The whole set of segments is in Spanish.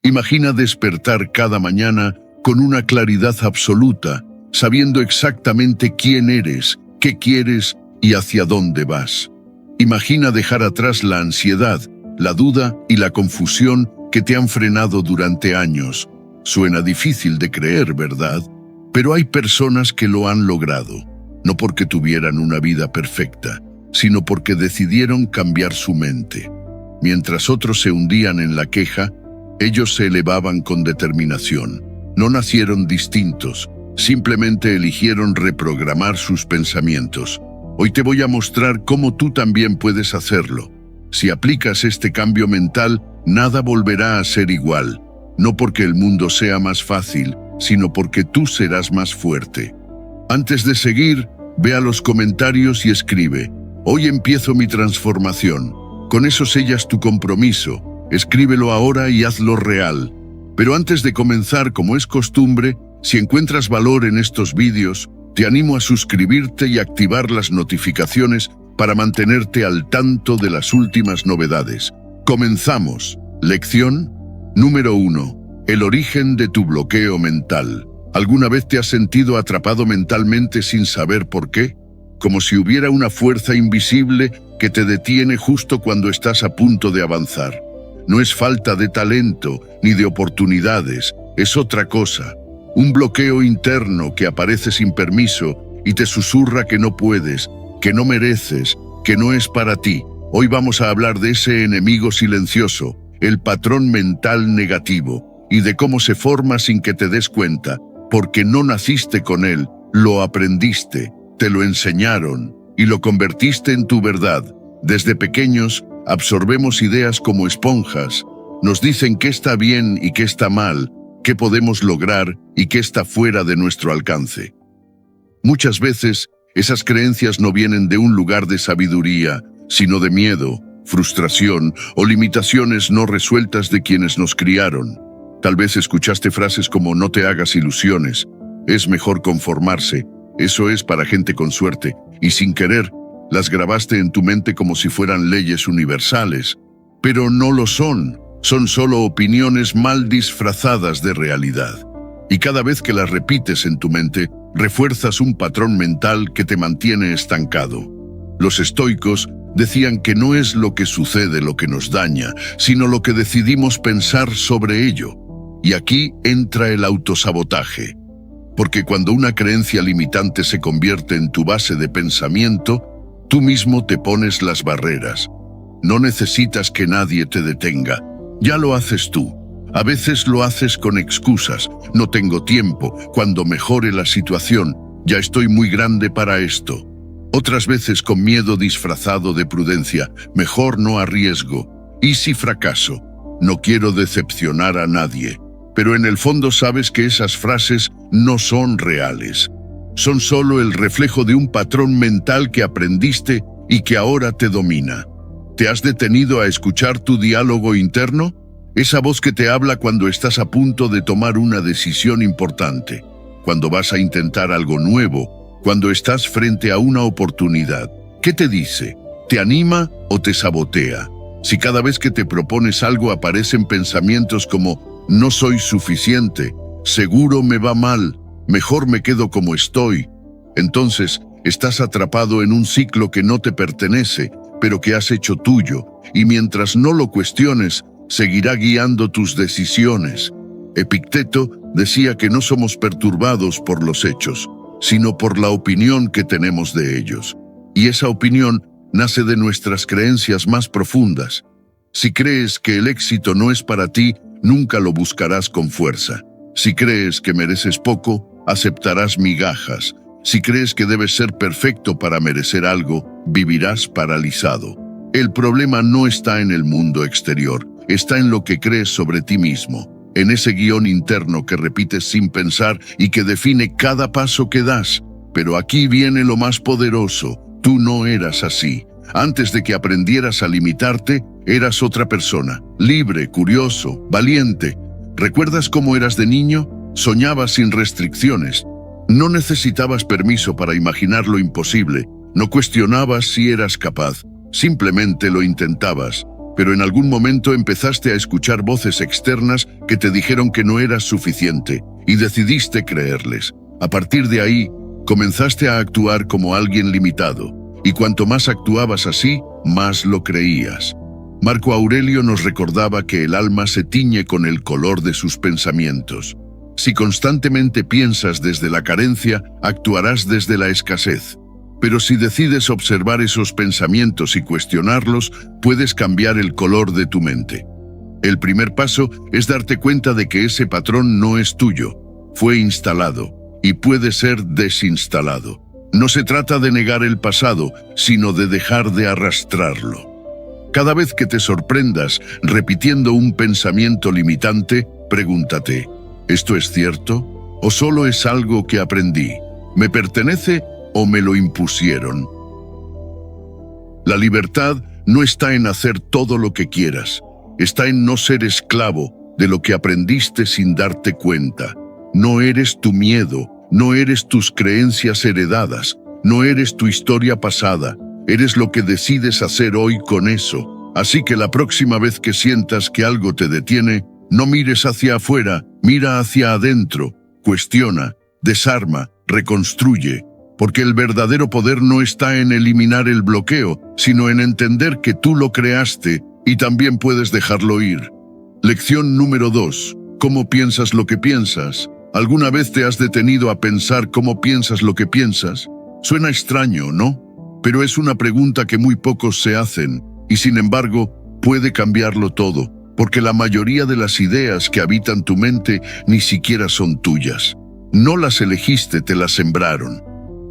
Imagina despertar cada mañana con una claridad absoluta, sabiendo exactamente quién eres, qué quieres y hacia dónde vas. Imagina dejar atrás la ansiedad, la duda y la confusión que te han frenado durante años. Suena difícil de creer, ¿verdad? Pero hay personas que lo han logrado, no porque tuvieran una vida perfecta, sino porque decidieron cambiar su mente. Mientras otros se hundían en la queja, ellos se elevaban con determinación. No nacieron distintos, simplemente eligieron reprogramar sus pensamientos. Hoy te voy a mostrar cómo tú también puedes hacerlo. Si aplicas este cambio mental, nada volverá a ser igual. No porque el mundo sea más fácil, sino porque tú serás más fuerte. Antes de seguir, ve a los comentarios y escribe: hoy empiezo mi transformación. Con eso sellas tu compromiso. Escríbelo ahora y hazlo real. Pero antes de comenzar, como es costumbre, si encuentras valor en estos vídeos, te animo a suscribirte y activar las notificaciones para mantenerte al tanto de las últimas novedades. Comenzamos. Lección número 1. El origen de tu bloqueo mental. ¿Alguna vez te has sentido atrapado mentalmente sin saber por qué? Como si hubiera una fuerza invisible que te detiene justo cuando estás a punto de avanzar. No es falta de talento ni de oportunidades, es otra cosa. Un bloqueo interno que aparece sin permiso y te susurra que no puedes, que no mereces, que no es para ti. Hoy vamos a hablar de ese enemigo silencioso, el patrón mental negativo, y de cómo se forma sin que te des cuenta, porque no naciste con él, lo aprendiste, te lo enseñaron y lo convertiste en tu verdad. Desde pequeños absorbemos ideas como esponjas. Nos dicen qué está bien y qué está mal, qué podemos lograr y qué está fuera de nuestro alcance. Muchas veces, esas creencias no vienen de un lugar de sabiduría, sino de miedo, frustración o limitaciones no resueltas de quienes nos criaron. Tal vez escuchaste frases como no te hagas ilusiones, es mejor conformarse, eso es para gente con suerte, y sin querer, las grabaste en tu mente como si fueran leyes universales. Pero no lo son solo opiniones mal disfrazadas de realidad. Y cada vez que las repites en tu mente, refuerzas un patrón mental que te mantiene estancado. Los estoicos decían que no es lo que sucede lo que nos daña, sino lo que decidimos pensar sobre ello. Y aquí entra el autosabotaje. Porque cuando una creencia limitante se convierte en tu base de pensamiento, tú mismo te pones las barreras. No necesitas que nadie te detenga. Ya lo haces tú. A veces lo haces con excusas. No tengo tiempo. Cuando mejore la situación, ya estoy muy grande para esto. Otras veces con miedo disfrazado de prudencia. Mejor no arriesgo. ¿Y si fracaso? No quiero decepcionar a nadie. Pero en el fondo sabes que esas frases no son reales. Son solo el reflejo de un patrón mental que aprendiste y que ahora te domina. ¿Te has detenido a escuchar tu diálogo interno? Esa voz que te habla cuando estás a punto de tomar una decisión importante, cuando vas a intentar algo nuevo, cuando estás frente a una oportunidad. ¿Qué te dice? ¿Te anima o te sabotea? Si cada vez que te propones algo aparecen pensamientos como no soy suficiente, seguro me va mal, mejor me quedo como estoy, entonces estás atrapado en un ciclo que no te pertenece, pero que has hecho tuyo, y mientras no lo cuestiones, seguirá guiando tus decisiones. Epicteto decía que no somos perturbados por los hechos, sino por la opinión que tenemos de ellos. Y esa opinión nace de nuestras creencias más profundas. Si crees que el éxito no es para ti, nunca lo buscarás con fuerza. Si crees que mereces poco, aceptarás migajas. Si crees que debes ser perfecto para merecer algo, vivirás paralizado. El problema no está en el mundo exterior, está en lo que crees sobre ti mismo, en ese guión interno que repites sin pensar y que define cada paso que das. Pero aquí viene lo más poderoso, tú no eras así. Antes de que aprendieras a limitarte, eras otra persona, libre, curioso, valiente. ¿Recuerdas cómo eras de niño? Soñabas sin restricciones. No necesitabas permiso para imaginar lo imposible. No cuestionabas si eras capaz. Simplemente lo intentabas. pero en algún momento empezaste a escuchar voces externas que te dijeron que no eras suficiente y decidiste creerles. A partir de ahí, comenzaste a actuar como alguien limitado, y cuanto más actuabas así, más lo creías. Marco Aurelio nos recordaba que el alma se tiñe con el color de sus pensamientos. Si constantemente piensas desde la carencia, actuarás desde la escasez. Pero si decides observar esos pensamientos y cuestionarlos, puedes cambiar el color de tu mente. El primer paso es darte cuenta de que ese patrón no es tuyo, fue instalado y puede ser desinstalado. No se trata de negar el pasado, sino de dejar de arrastrarlo. Cada vez que te sorprendas repitiendo un pensamiento limitante, pregúntate, ¿esto es cierto? ¿O solo es algo que aprendí? ¿Me pertenece o me lo impusieron? La libertad no está en hacer todo lo que quieras, está en no ser esclavo de lo que aprendiste sin darte cuenta. No eres tu miedo, no eres tus creencias heredadas, no eres tu historia pasada, eres lo que decides hacer hoy con eso. Así que la próxima vez que sientas que algo te detiene, no mires hacia afuera, mira hacia adentro, cuestiona, desarma, reconstruye, porque el verdadero poder no está en eliminar el bloqueo, sino en entender que tú lo creaste y también puedes dejarlo ir. Lección número 2. ¿Cómo piensas lo que piensas? ¿Alguna vez te has detenido a pensar cómo piensas lo que piensas? Suena extraño, ¿no? Pero es una pregunta que muy pocos se hacen, y sin embargo, puede cambiarlo todo, porque la mayoría de las ideas que habitan tu mente ni siquiera son tuyas. No las elegiste, te las sembraron.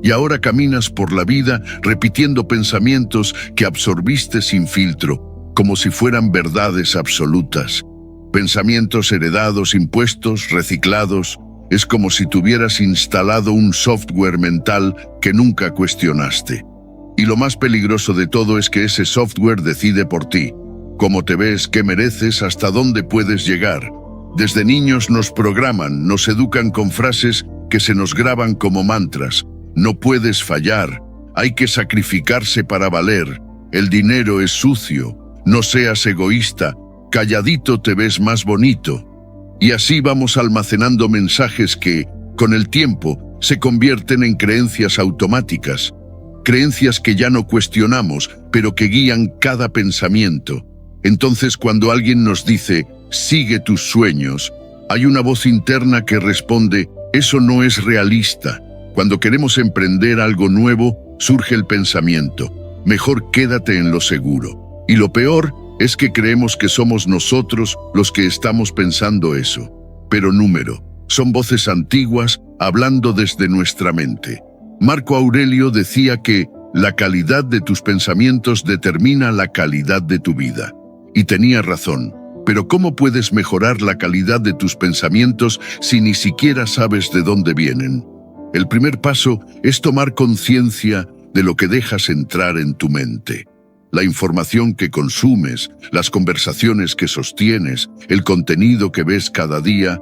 Y ahora caminas por la vida repitiendo pensamientos que absorbiste sin filtro, como si fueran verdades absolutas. Pensamientos heredados, impuestos, reciclados. Es como si tuvieras instalado un software mental que nunca cuestionaste. Y lo más peligroso de todo es que ese software decide por ti. Cómo te ves, qué mereces, hasta dónde puedes llegar. Desde niños nos programan, nos educan con frases que se nos graban como mantras. No puedes fallar, hay que sacrificarse para valer, el dinero es sucio, no seas egoísta, calladito te ves más bonito. Y así vamos almacenando mensajes que, con el tiempo, se convierten en creencias automáticas, creencias que ya no cuestionamos, pero que guían cada pensamiento. Entonces, cuando alguien nos dice, sigue tus sueños, hay una voz interna que responde, eso no es realista. Cuando queremos emprender algo nuevo, surge el pensamiento, mejor quédate en lo seguro. Y lo peor es que creemos que somos nosotros los que estamos pensando eso. Pero son voces antiguas hablando desde nuestra mente. Marco Aurelio decía que la calidad de tus pensamientos determina la calidad de tu vida. Y tenía razón. Pero ¿cómo puedes mejorar la calidad de tus pensamientos si ni siquiera sabes de dónde vienen? El primer paso es tomar conciencia de lo que dejas entrar en tu mente. La información que consumes, las conversaciones que sostienes, el contenido que ves cada día,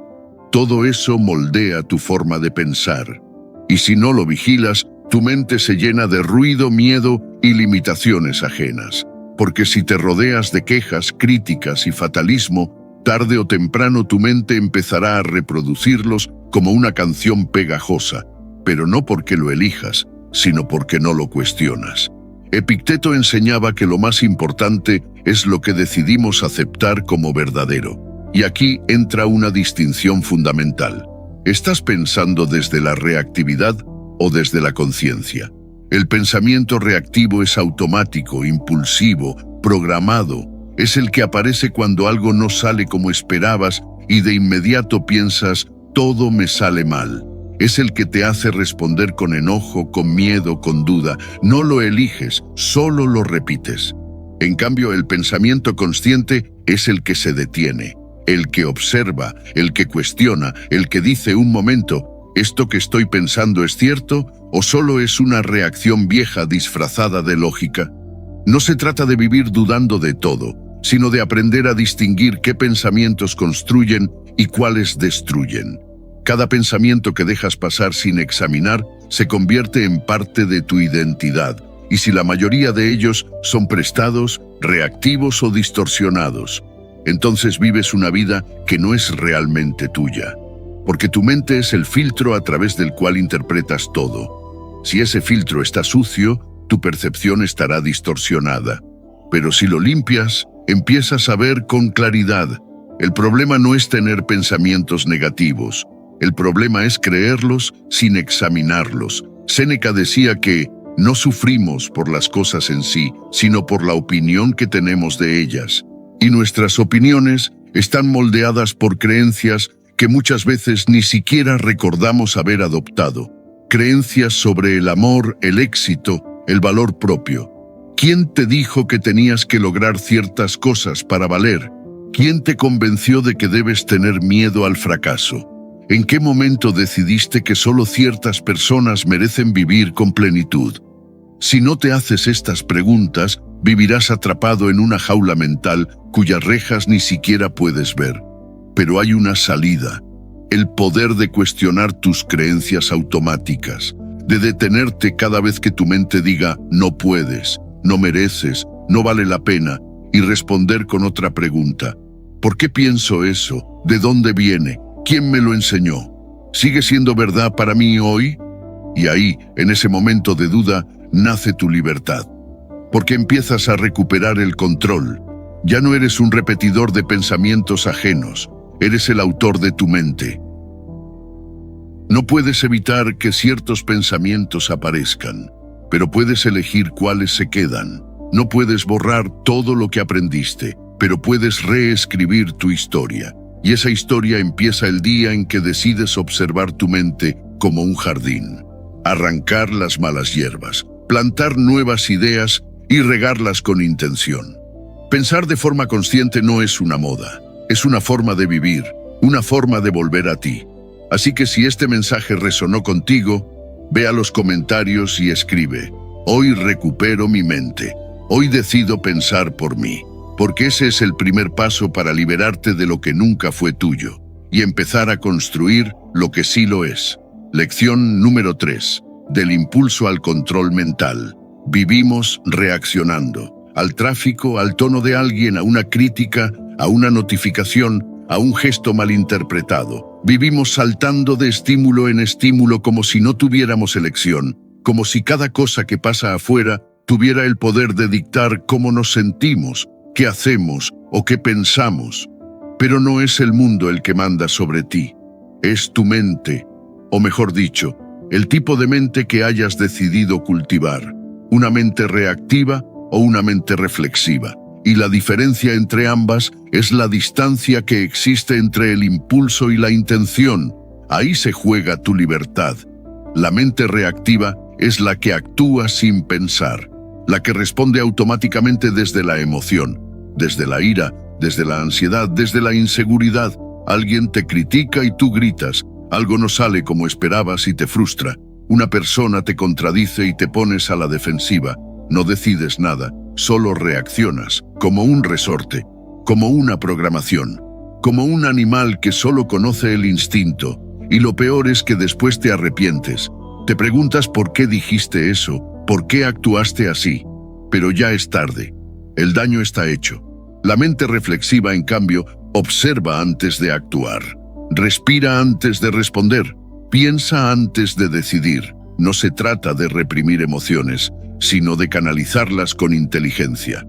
todo eso moldea tu forma de pensar. Y si no lo vigilas, tu mente se llena de ruido, miedo y limitaciones ajenas. Porque si te rodeas de quejas, críticas y fatalismo, tarde o temprano tu mente empezará a reproducirlos como una canción pegajosa, pero no porque lo elijas, sino porque no lo cuestionas. Epicteto enseñaba que lo más importante es lo que decidimos aceptar como verdadero. Y aquí entra una distinción fundamental. ¿Estás pensando desde la reactividad o desde la conciencia? El pensamiento reactivo es automático, impulsivo, programado. Es el que aparece cuando algo no sale como esperabas y de inmediato piensas, todo me sale mal. Es el que te hace responder con enojo, con miedo, con duda. No lo eliges, solo lo repites. En cambio, el pensamiento consciente es el que se detiene, el que observa, el que cuestiona, el que dice un momento, ¿esto que estoy pensando es cierto o solo es una reacción vieja disfrazada de lógica? No se trata de vivir dudando de todo, sino de aprender a distinguir qué pensamientos construyen y cuáles destruyen. Cada pensamiento que dejas pasar sin examinar se convierte en parte de tu identidad, y si la mayoría de ellos son prestados, reactivos o distorsionados, entonces vives una vida que no es realmente tuya, porque tu mente es el filtro a través del cual interpretas todo. Si ese filtro está sucio, tu percepción estará distorsionada. Pero si lo limpias, empiezas a ver con claridad. El problema no es tener pensamientos negativos. El problema es creerlos sin examinarlos. Séneca decía que no sufrimos por las cosas en sí, sino por la opinión que tenemos de ellas. Y nuestras opiniones están moldeadas por creencias que muchas veces ni siquiera recordamos haber adoptado. Creencias sobre el amor, el éxito, el valor propio. ¿Quién te dijo que tenías que lograr ciertas cosas para valer? ¿Quién te convenció de que debes tener miedo al fracaso? ¿En qué momento decidiste que solo ciertas personas merecen vivir con plenitud? Si no te haces estas preguntas, vivirás atrapado en una jaula mental cuyas rejas ni siquiera puedes ver. Pero hay una salida: el poder de cuestionar tus creencias automáticas, de detenerte cada vez que tu mente diga no puedes, no mereces, no vale la pena, y responder con otra pregunta: ¿por qué pienso eso? ¿De dónde viene? ¿Quién me lo enseñó? ¿Sigue siendo verdad para mí hoy? Y ahí, en ese momento de duda, nace tu libertad. Porque empiezas a recuperar el control. Ya no eres un repetidor de pensamientos ajenos, eres el autor de tu mente. No puedes evitar que ciertos pensamientos aparezcan, pero puedes elegir cuáles se quedan. No puedes borrar todo lo que aprendiste, pero puedes reescribir tu historia. Y esa historia empieza el día en que decides observar tu mente como un jardín. Arrancar las malas hierbas, plantar nuevas ideas y regarlas con intención. Pensar de forma consciente no es una moda, es una forma de vivir, una forma de volver a ti. Así que si este mensaje resonó contigo, ve a los comentarios y escribe: hoy recupero mi mente, hoy decido pensar por mí. Porque ese es el primer paso para liberarte de lo que nunca fue tuyo y empezar a construir lo que sí lo es. Lección número 3. Del impulso al control mental. Vivimos reaccionando al tráfico, al tono de alguien, a una crítica, a una notificación, a un gesto malinterpretado. Vivimos saltando de estímulo en estímulo como si no tuviéramos elección, como si cada cosa que pasa afuera tuviera el poder de dictar cómo nos sentimos, qué hacemos o qué pensamos. Pero no es el mundo el que manda sobre ti, es tu mente, o mejor dicho, el tipo de mente que hayas decidido cultivar, una mente reactiva o una mente reflexiva. Y la diferencia entre ambas es la distancia que existe entre el impulso y la intención. Ahí se juega tu libertad. La mente reactiva es la que actúa sin pensar, la que responde automáticamente desde la emoción, desde la ira, desde la ansiedad, desde la inseguridad. Alguien te critica y tú gritas. Algo no sale como esperabas y te frustra. Una persona te contradice y te pones a la defensiva. No decides nada, solo reaccionas, como un resorte, como una programación, como un animal que solo conoce el instinto. Y lo peor es que después te arrepientes. Te preguntas por qué dijiste eso, por qué actuaste así. Pero ya es tarde. El daño está hecho. La mente reflexiva, en cambio, observa antes de actuar. Respira antes de responder. Piensa antes de decidir. No se trata de reprimir emociones, sino de canalizarlas con inteligencia.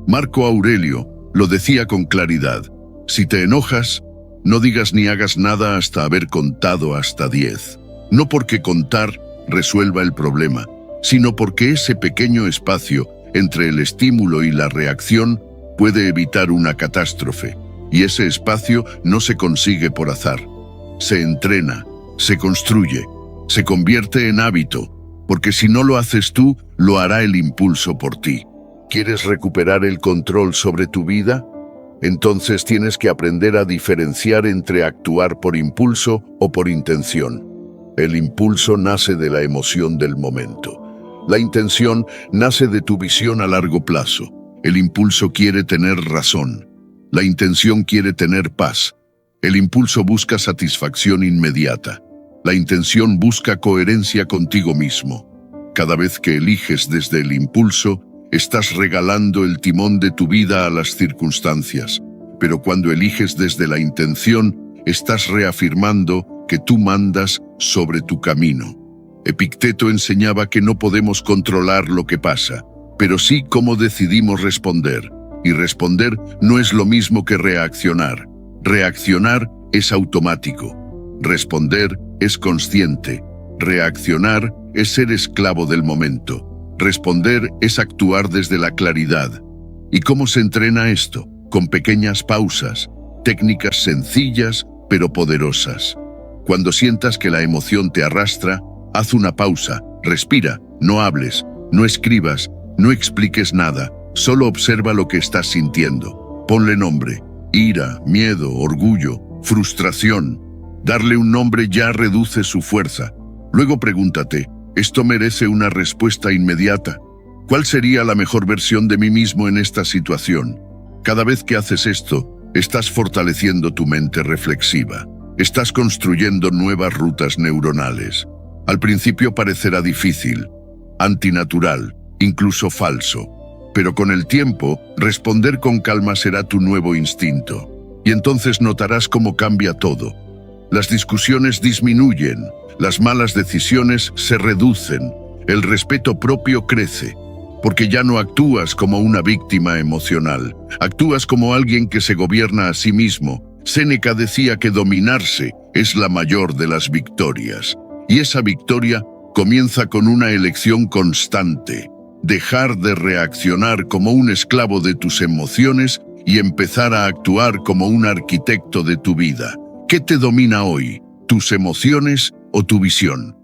Marco Aurelio lo decía con claridad: si te enojas, no digas ni hagas nada hasta haber contado hasta 10. No porque contar resuelva el problema, sino porque ese pequeño espacio entre el estímulo y la reacción puede evitar una catástrofe. Y ese espacio no se consigue por azar. Se entrena, se construye, se convierte en hábito, porque si no lo haces tú, lo hará el impulso por ti. ¿Quieres recuperar el control sobre tu vida? Entonces tienes que aprender a diferenciar entre actuar por impulso o por intención. El impulso nace de la emoción del momento. La intención nace de tu visión a largo plazo. El impulso quiere tener razón. La intención quiere tener paz. El impulso busca satisfacción inmediata. La intención busca coherencia contigo mismo. Cada vez que eliges desde el impulso, estás regalando el timón de tu vida a las circunstancias. Pero cuando eliges desde la intención, estás reafirmando que tú mandas sobre tu camino. Epicteto enseñaba que no podemos controlar lo que pasa, pero sí cómo decidimos responder. Y responder no es lo mismo que reaccionar. Reaccionar es automático. Responder es consciente. Reaccionar es ser esclavo del momento. Responder es actuar desde la claridad. ¿Y cómo se entrena esto? Con pequeñas pausas, técnicas sencillas pero poderosas. Cuando sientas que la emoción te arrastra, haz una pausa, respira, no hables, no escribas, no expliques nada, solo observa lo que estás sintiendo. Ponle nombre: ira, miedo, orgullo, frustración. Darle un nombre ya reduce su fuerza. Luego pregúntate: ¿esto merece una respuesta inmediata? ¿Cuál sería la mejor versión de mí mismo en esta situación? Cada vez que haces esto, estás fortaleciendo tu mente reflexiva. Estás construyendo nuevas rutas neuronales. Al principio parecerá difícil, antinatural, incluso falso. Pero con el tiempo, responder con calma será tu nuevo instinto. Y entonces notarás cómo cambia todo. Las discusiones disminuyen, las malas decisiones se reducen, el respeto propio crece, porque ya no actúas como una víctima emocional, actúas como alguien que se gobierna a sí mismo. Séneca decía que dominarse es la mayor de las victorias, y esa victoria comienza con una elección constante: dejar de reaccionar como un esclavo de tus emociones y empezar a actuar como un arquitecto de tu vida. ¿Qué te domina hoy? ¿Tus emociones o tu visión?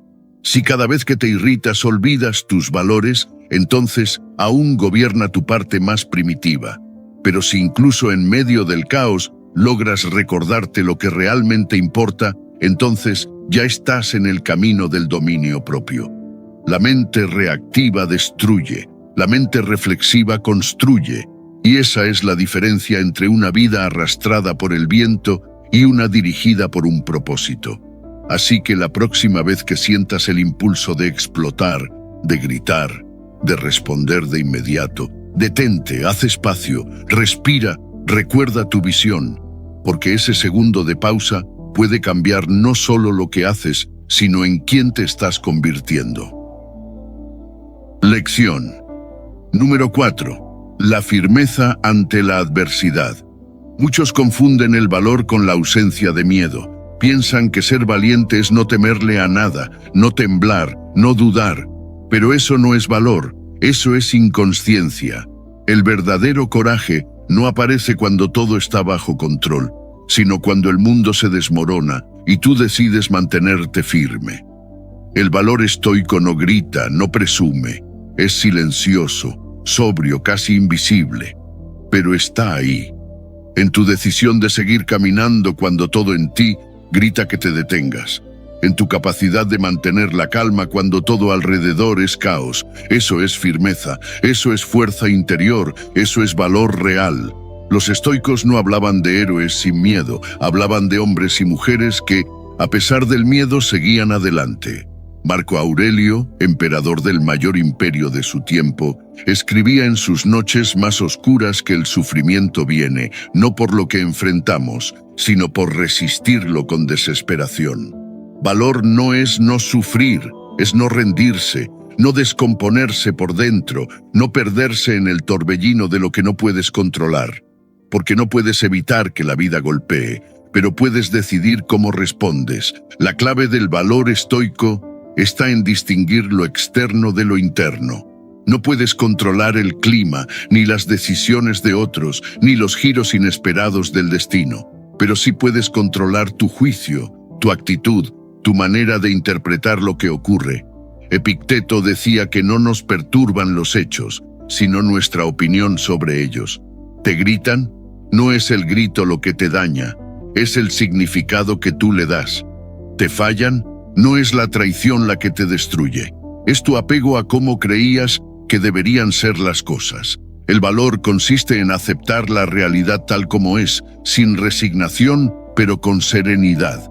Si cada vez que te irritas olvidas tus valores, entonces aún gobierna tu parte más primitiva. Pero si incluso en medio del caos logras recordarte lo que realmente importa, entonces ya estás en el camino del dominio propio. La mente reactiva destruye, la mente reflexiva construye, y esa es la diferencia entre una vida arrastrada por el viento y una dirigida por un propósito. Así que la próxima vez que sientas el impulso de explotar, de gritar, de responder de inmediato, detente, haz espacio, respira, recuerda tu visión, porque ese segundo de pausa puede cambiar no solo lo que haces, sino en quién te estás convirtiendo. Lección número 4. La firmeza ante la adversidad. Muchos confunden el valor con la ausencia de miedo. Piensan que ser valiente es no temerle a nada, no temblar, no dudar. Pero eso no es valor, eso es inconsciencia. El verdadero coraje no aparece cuando todo está bajo control, sino cuando el mundo se desmorona y tú decides mantenerte firme. El valor estoico no grita, no presume, es silencioso, sobrio, casi invisible, pero está ahí. En tu decisión de seguir caminando cuando todo en ti grita que te detengas. En tu capacidad de mantener la calma cuando todo alrededor es caos. Eso es firmeza, eso es fuerza interior, eso es valor real. Los estoicos no hablaban de héroes sin miedo, hablaban de hombres y mujeres que, a pesar del miedo, seguían adelante. Marco Aurelio, emperador del mayor imperio de su tiempo, escribía en sus noches más oscuras que el sufrimiento viene, no por lo que enfrentamos, sino por resistirlo con desesperación. Valor no es no sufrir, es no rendirse, no descomponerse por dentro, no perderse en el torbellino de lo que no puedes controlar. Porque no puedes evitar que la vida golpee, pero puedes decidir cómo respondes. La clave del valor estoico está en distinguir lo externo de lo interno. No puedes controlar el clima, ni las decisiones de otros, ni los giros inesperados del destino, pero sí puedes controlar tu juicio, tu actitud, tu manera de interpretar lo que ocurre. Epicteto decía que no nos perturban los hechos, sino nuestra opinión sobre ellos. ¿Te gritan? No es el grito lo que te daña, es el significado que tú le das. ¿Te fallan? No es la traición la que te destruye, es tu apego a cómo creías que deberían ser las cosas. El valor consiste en aceptar la realidad tal como es, sin resignación, pero con serenidad.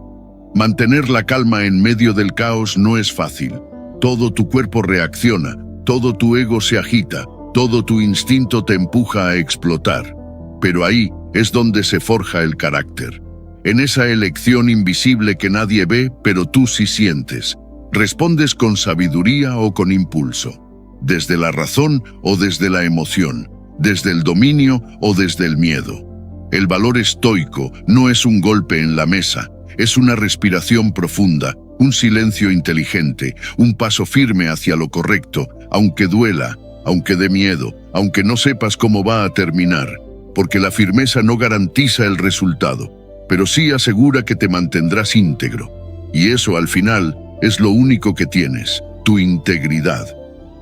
Mantener la calma en medio del caos no es fácil. todo tu cuerpo reacciona, todo tu ego se agita, todo tu instinto te empuja a explotar. Pero ahí es donde se forja el carácter. En esa elección invisible que nadie ve, pero tú sí sientes. Respondes con sabiduría o con impulso, desde la razón o desde la emoción, desde el dominio o desde el miedo. El valor estoico no es un golpe en la mesa, es una respiración profunda, un silencio inteligente, un paso firme hacia lo correcto, aunque duela, aunque dé miedo, aunque no sepas cómo va a terminar, porque la firmeza no garantiza el resultado, pero sí asegura que te mantendrás íntegro. Y eso al final es lo único que tienes, tu integridad.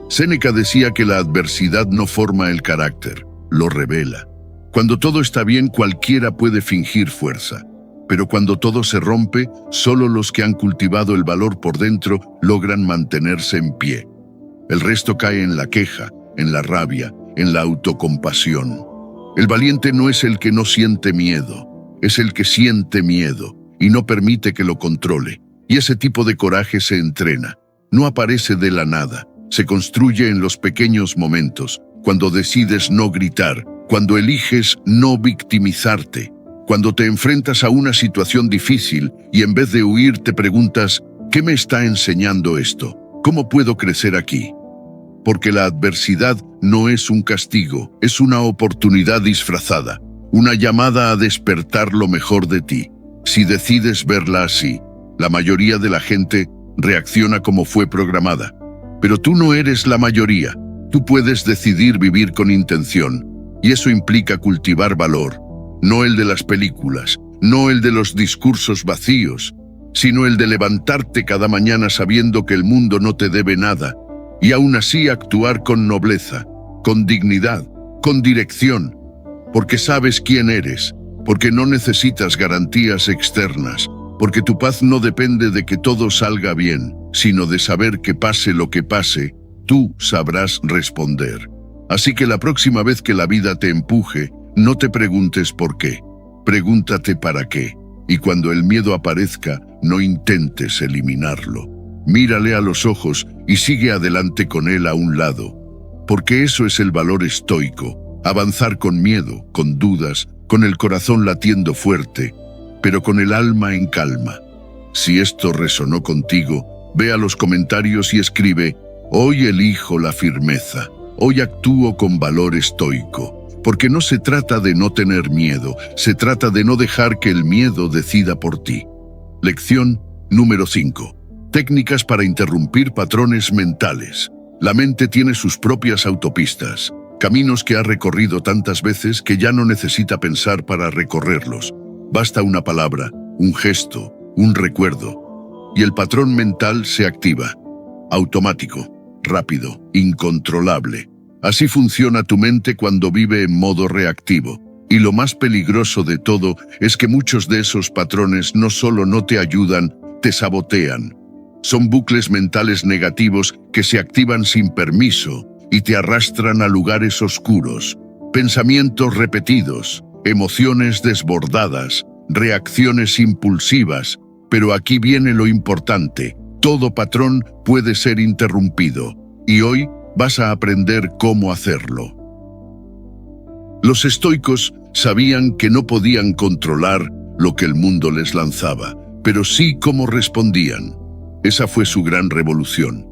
Séneca decía que la adversidad no forma el carácter, lo revela. Cuando todo está bien, cualquiera puede fingir fuerza. Pero cuando todo se rompe, solo los que han cultivado el valor por dentro logran mantenerse en pie. El resto cae en la queja, en la rabia, en la autocompasión. El valiente no es el que no siente miedo, es el que siente miedo y no permite que lo controle. Y ese tipo de coraje se entrena, no aparece de la nada, se construye en los pequeños momentos, cuando decides no gritar, cuando eliges no victimizarte, cuando te enfrentas a una situación difícil y en vez de huir te preguntas, ¿qué me está enseñando esto? ¿Cómo puedo crecer aquí? Porque la adversidad no es un castigo, es una oportunidad disfrazada, una llamada a despertar lo mejor de ti. Si decides verla así, la mayoría de la gente reacciona como fue programada. Pero tú no eres la mayoría, tú puedes decidir vivir con intención, y eso implica cultivar valor. No el de las películas, no el de los discursos vacíos, sino el de levantarte cada mañana sabiendo que el mundo no te debe nada, y aún así actuar con nobleza, con dignidad, con dirección, porque sabes quién eres, porque no necesitas garantías externas, porque tu paz no depende de que todo salga bien, sino de saber que pase lo que pase, tú sabrás responder. Así que la próxima vez que la vida te empuje, no te preguntes por qué, pregúntate para qué, y cuando el miedo aparezca, no intentes eliminarlo. Mírale a los ojos y sigue adelante con él a un lado, porque eso es el valor estoico, avanzar con miedo, con dudas, con el corazón latiendo fuerte, pero con el alma en calma. Si esto resonó contigo, ve a los comentarios y escribe, hoy elijo la firmeza, hoy actúo con valor estoico. Porque no se trata de no tener miedo, se trata de no dejar que el miedo decida por ti. Lección número 5. Técnicas para interrumpir patrones mentales. La mente tiene sus propias autopistas, caminos que ha recorrido tantas veces que ya no necesita pensar para recorrerlos. Basta una palabra, un gesto, un recuerdo, y el patrón mental se activa. Automático, rápido, incontrolable. Así funciona tu mente cuando vive en modo reactivo. Y lo más peligroso de todo es que muchos de esos patrones no solo no te ayudan, te sabotean. Son bucles mentales negativos que se activan sin permiso y te arrastran a lugares oscuros. Pensamientos repetidos, emociones desbordadas, reacciones impulsivas. Pero aquí viene lo importante. Todo patrón puede ser interrumpido. Y hoy vas a aprender cómo hacerlo. Los estoicos sabían que no podían controlar lo que el mundo les lanzaba, pero sí cómo respondían. Esa fue su gran revolución.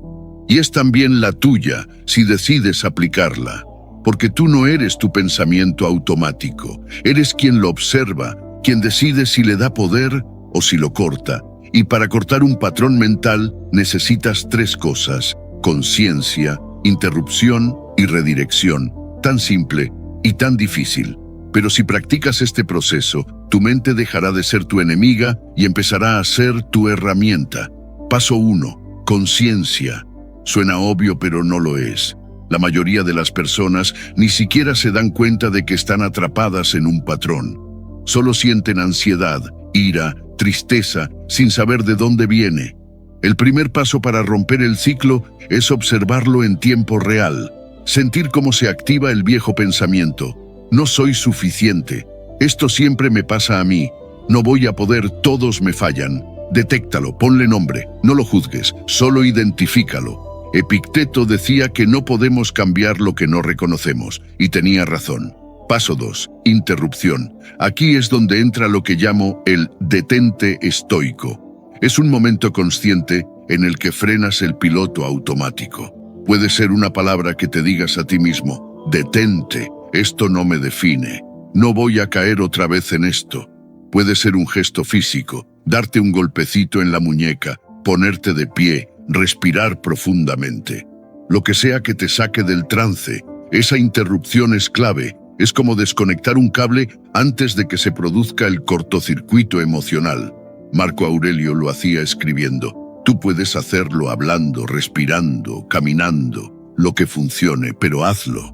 Y es también la tuya si decides aplicarla, porque tú no eres tu pensamiento automático, eres quien lo observa, quien decide si le da poder o si lo corta. Y para cortar un patrón mental necesitas 3 cosas: conciencia, interrupción y redirección. Tan simple y tan difícil. Pero si practicas este proceso, tu mente dejará de ser tu enemiga y empezará a ser tu herramienta. Paso 1. Conciencia. Suena obvio, pero no lo es. La mayoría de las personas ni siquiera se dan cuenta de que están atrapadas en un patrón. Solo sienten ansiedad, ira, tristeza, sin saber de dónde viene. El primer paso para romper el ciclo es observarlo en tiempo real, sentir cómo se activa el viejo pensamiento. No soy suficiente, esto siempre me pasa a mí, no voy a poder, todos me fallan. Detéctalo, ponle nombre, no lo juzgues, solo identifícalo. Epicteto decía que no podemos cambiar lo que no reconocemos, y tenía razón. Paso 2. Interrupción. Aquí es donde entra lo que llamo el detente estoico. Es un momento consciente en el que frenas el piloto automático. Puede ser una palabra que te digas a ti mismo: detente, esto no me define, no voy a caer otra vez en esto. Puede ser un gesto físico, darte un golpecito en la muñeca, ponerte de pie, respirar profundamente. Lo que sea que te saque del trance, esa interrupción es clave. Es como desconectar un cable antes de que se produzca el cortocircuito emocional. Marco Aurelio lo hacía escribiendo. Tú puedes hacerlo hablando, respirando, caminando, lo que funcione, pero hazlo.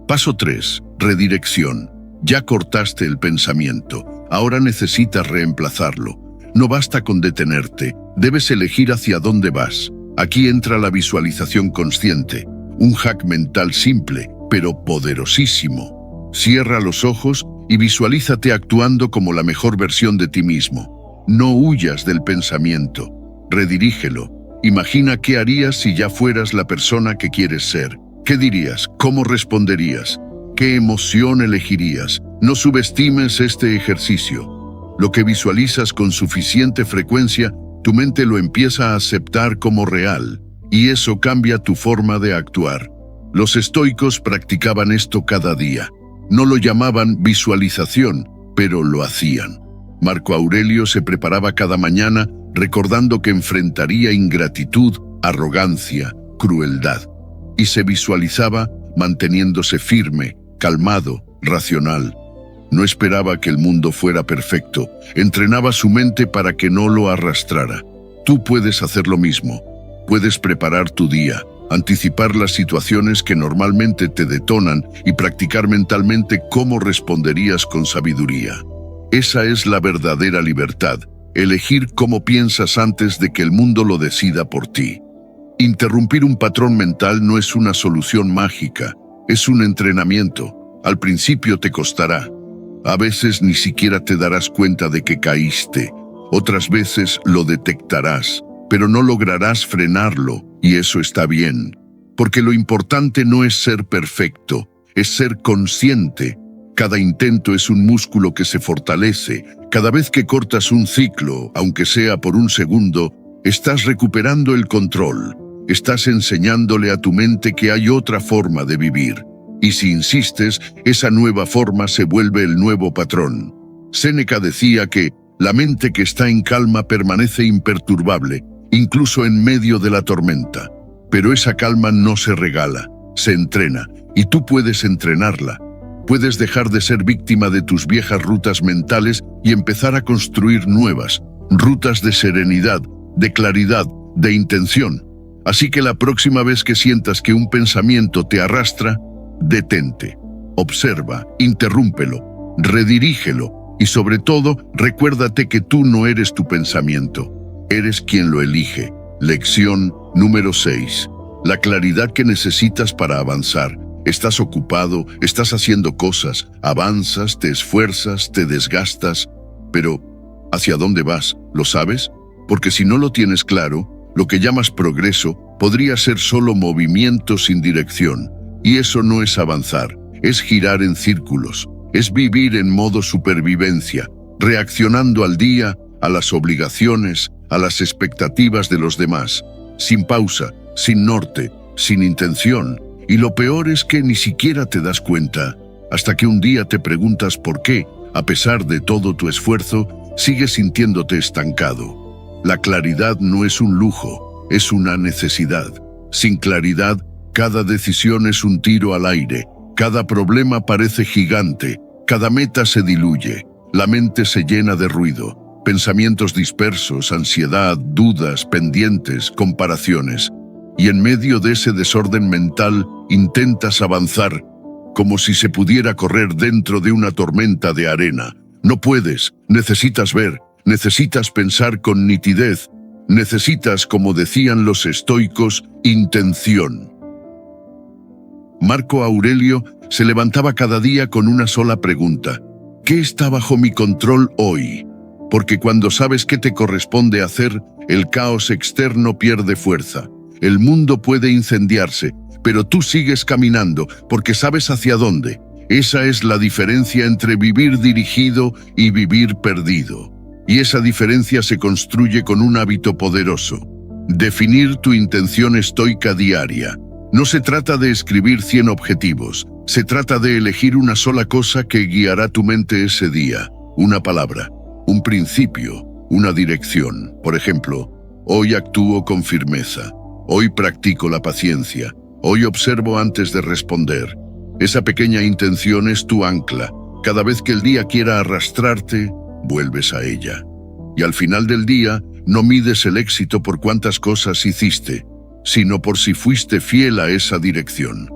Paso 3. Redirección. Ya cortaste el pensamiento, ahora necesitas reemplazarlo. No basta con detenerte, debes elegir hacia dónde vas. Aquí entra la visualización consciente, un hack mental simple, pero poderosísimo. Cierra los ojos y visualízate actuando como la mejor versión de ti mismo. No huyas del pensamiento, redirígelo. Imagina qué harías si ya fueras la persona que quieres ser. ¿Qué dirías? ¿Cómo responderías? ¿Qué emoción elegirías? No subestimes este ejercicio. Lo que visualizas con suficiente frecuencia, tu mente lo empieza a aceptar como real, y eso cambia tu forma de actuar. Los estoicos practicaban esto cada día. No lo llamaban visualización, pero lo hacían. Marco Aurelio se preparaba cada mañana recordando que enfrentaría ingratitud, arrogancia, crueldad. Y se visualizaba manteniéndose firme, calmado, racional. No esperaba que el mundo fuera perfecto, entrenaba su mente para que no lo arrastrara. Tú puedes hacer lo mismo. Puedes preparar tu día, anticipar las situaciones que normalmente te detonan y practicar mentalmente cómo responderías con sabiduría. Esa es la verdadera libertad, elegir cómo piensas antes de que el mundo lo decida por ti. Interrumpir un patrón mental no es una solución mágica, es un entrenamiento. Al principio te costará. A veces ni siquiera te darás cuenta de que caíste, otras veces lo detectarás, pero no lograrás frenarlo, y eso está bien, porque lo importante no es ser perfecto, es ser consciente. Cada intento es un músculo que se fortalece. Cada vez que cortas un ciclo, aunque sea por un segundo, estás recuperando el control. Estás enseñándole a tu mente que hay otra forma de vivir. Y si insistes, esa nueva forma se vuelve el nuevo patrón. Séneca decía que la mente que está en calma permanece imperturbable, incluso en medio de la tormenta. Pero esa calma no se regala, se entrena, y tú puedes entrenarla. Puedes dejar de ser víctima de tus viejas rutas mentales y empezar a construir nuevas, rutas de serenidad, de claridad, de intención. Así que la próxima vez que sientas que un pensamiento te arrastra, detente, observa, interrúmpelo, redirígelo y sobre todo, recuérdate que tú no eres tu pensamiento, eres quien lo elige. Lección número 6. La claridad que necesitas para avanzar. Estás ocupado, estás haciendo cosas, avanzas, te esfuerzas, te desgastas, pero ¿hacia dónde vas? ¿Lo sabes? Porque si no lo tienes claro, lo que llamas progreso podría ser solo movimiento sin dirección. Y eso no es avanzar, es girar en círculos, es vivir en modo supervivencia, reaccionando al día, a las obligaciones, a las expectativas de los demás, sin pausa, sin norte, sin intención. Y lo peor es que ni siquiera te das cuenta, hasta que un día te preguntas por qué, a pesar de todo tu esfuerzo, sigues sintiéndote estancado. La claridad no es un lujo, es una necesidad. Sin claridad, cada decisión es un tiro al aire, cada problema parece gigante, cada meta se diluye, la mente se llena de ruido, pensamientos dispersos, ansiedad, dudas, pendientes, comparaciones. Y en medio de ese desorden mental, intentas avanzar, como si se pudiera correr dentro de una tormenta de arena. No puedes, necesitas ver, necesitas pensar con nitidez, necesitas, como decían los estoicos, intención. Marco Aurelio se levantaba cada día con una sola pregunta: ¿qué está bajo mi control hoy? porque cuando sabes qué te corresponde hacer, el caos externo pierde fuerza. El mundo puede incendiarse, pero tú sigues caminando porque sabes hacia dónde. Esa es la diferencia entre vivir dirigido y vivir perdido. Y esa diferencia se construye con un hábito poderoso. Definir tu intención estoica diaria. No se trata de escribir 100 objetivos, se trata de elegir una sola cosa que guiará tu mente ese día. Una palabra, un principio, una dirección. Por ejemplo, hoy actúo con firmeza, hoy practico la paciencia, hoy observo antes de responder. Esa pequeña intención es tu ancla. Cada vez que el día quiera arrastrarte, vuelves a ella. Y al final del día, no mides el éxito por cuántas cosas hiciste, sino por si fuiste fiel a esa dirección.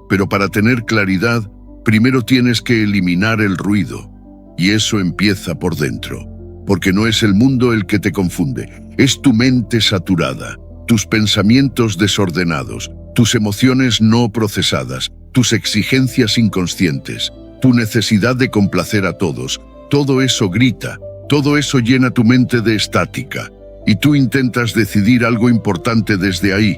Pero para tener claridad, primero tienes que eliminar el ruido, y eso empieza por dentro. Porque no es el mundo el que te confunde, es tu mente saturada, tus pensamientos desordenados, tus emociones no procesadas, tus exigencias inconscientes, tu necesidad de complacer a todos. Todo eso grita, todo eso llena tu mente de estática, y tú intentas decidir algo importante desde ahí.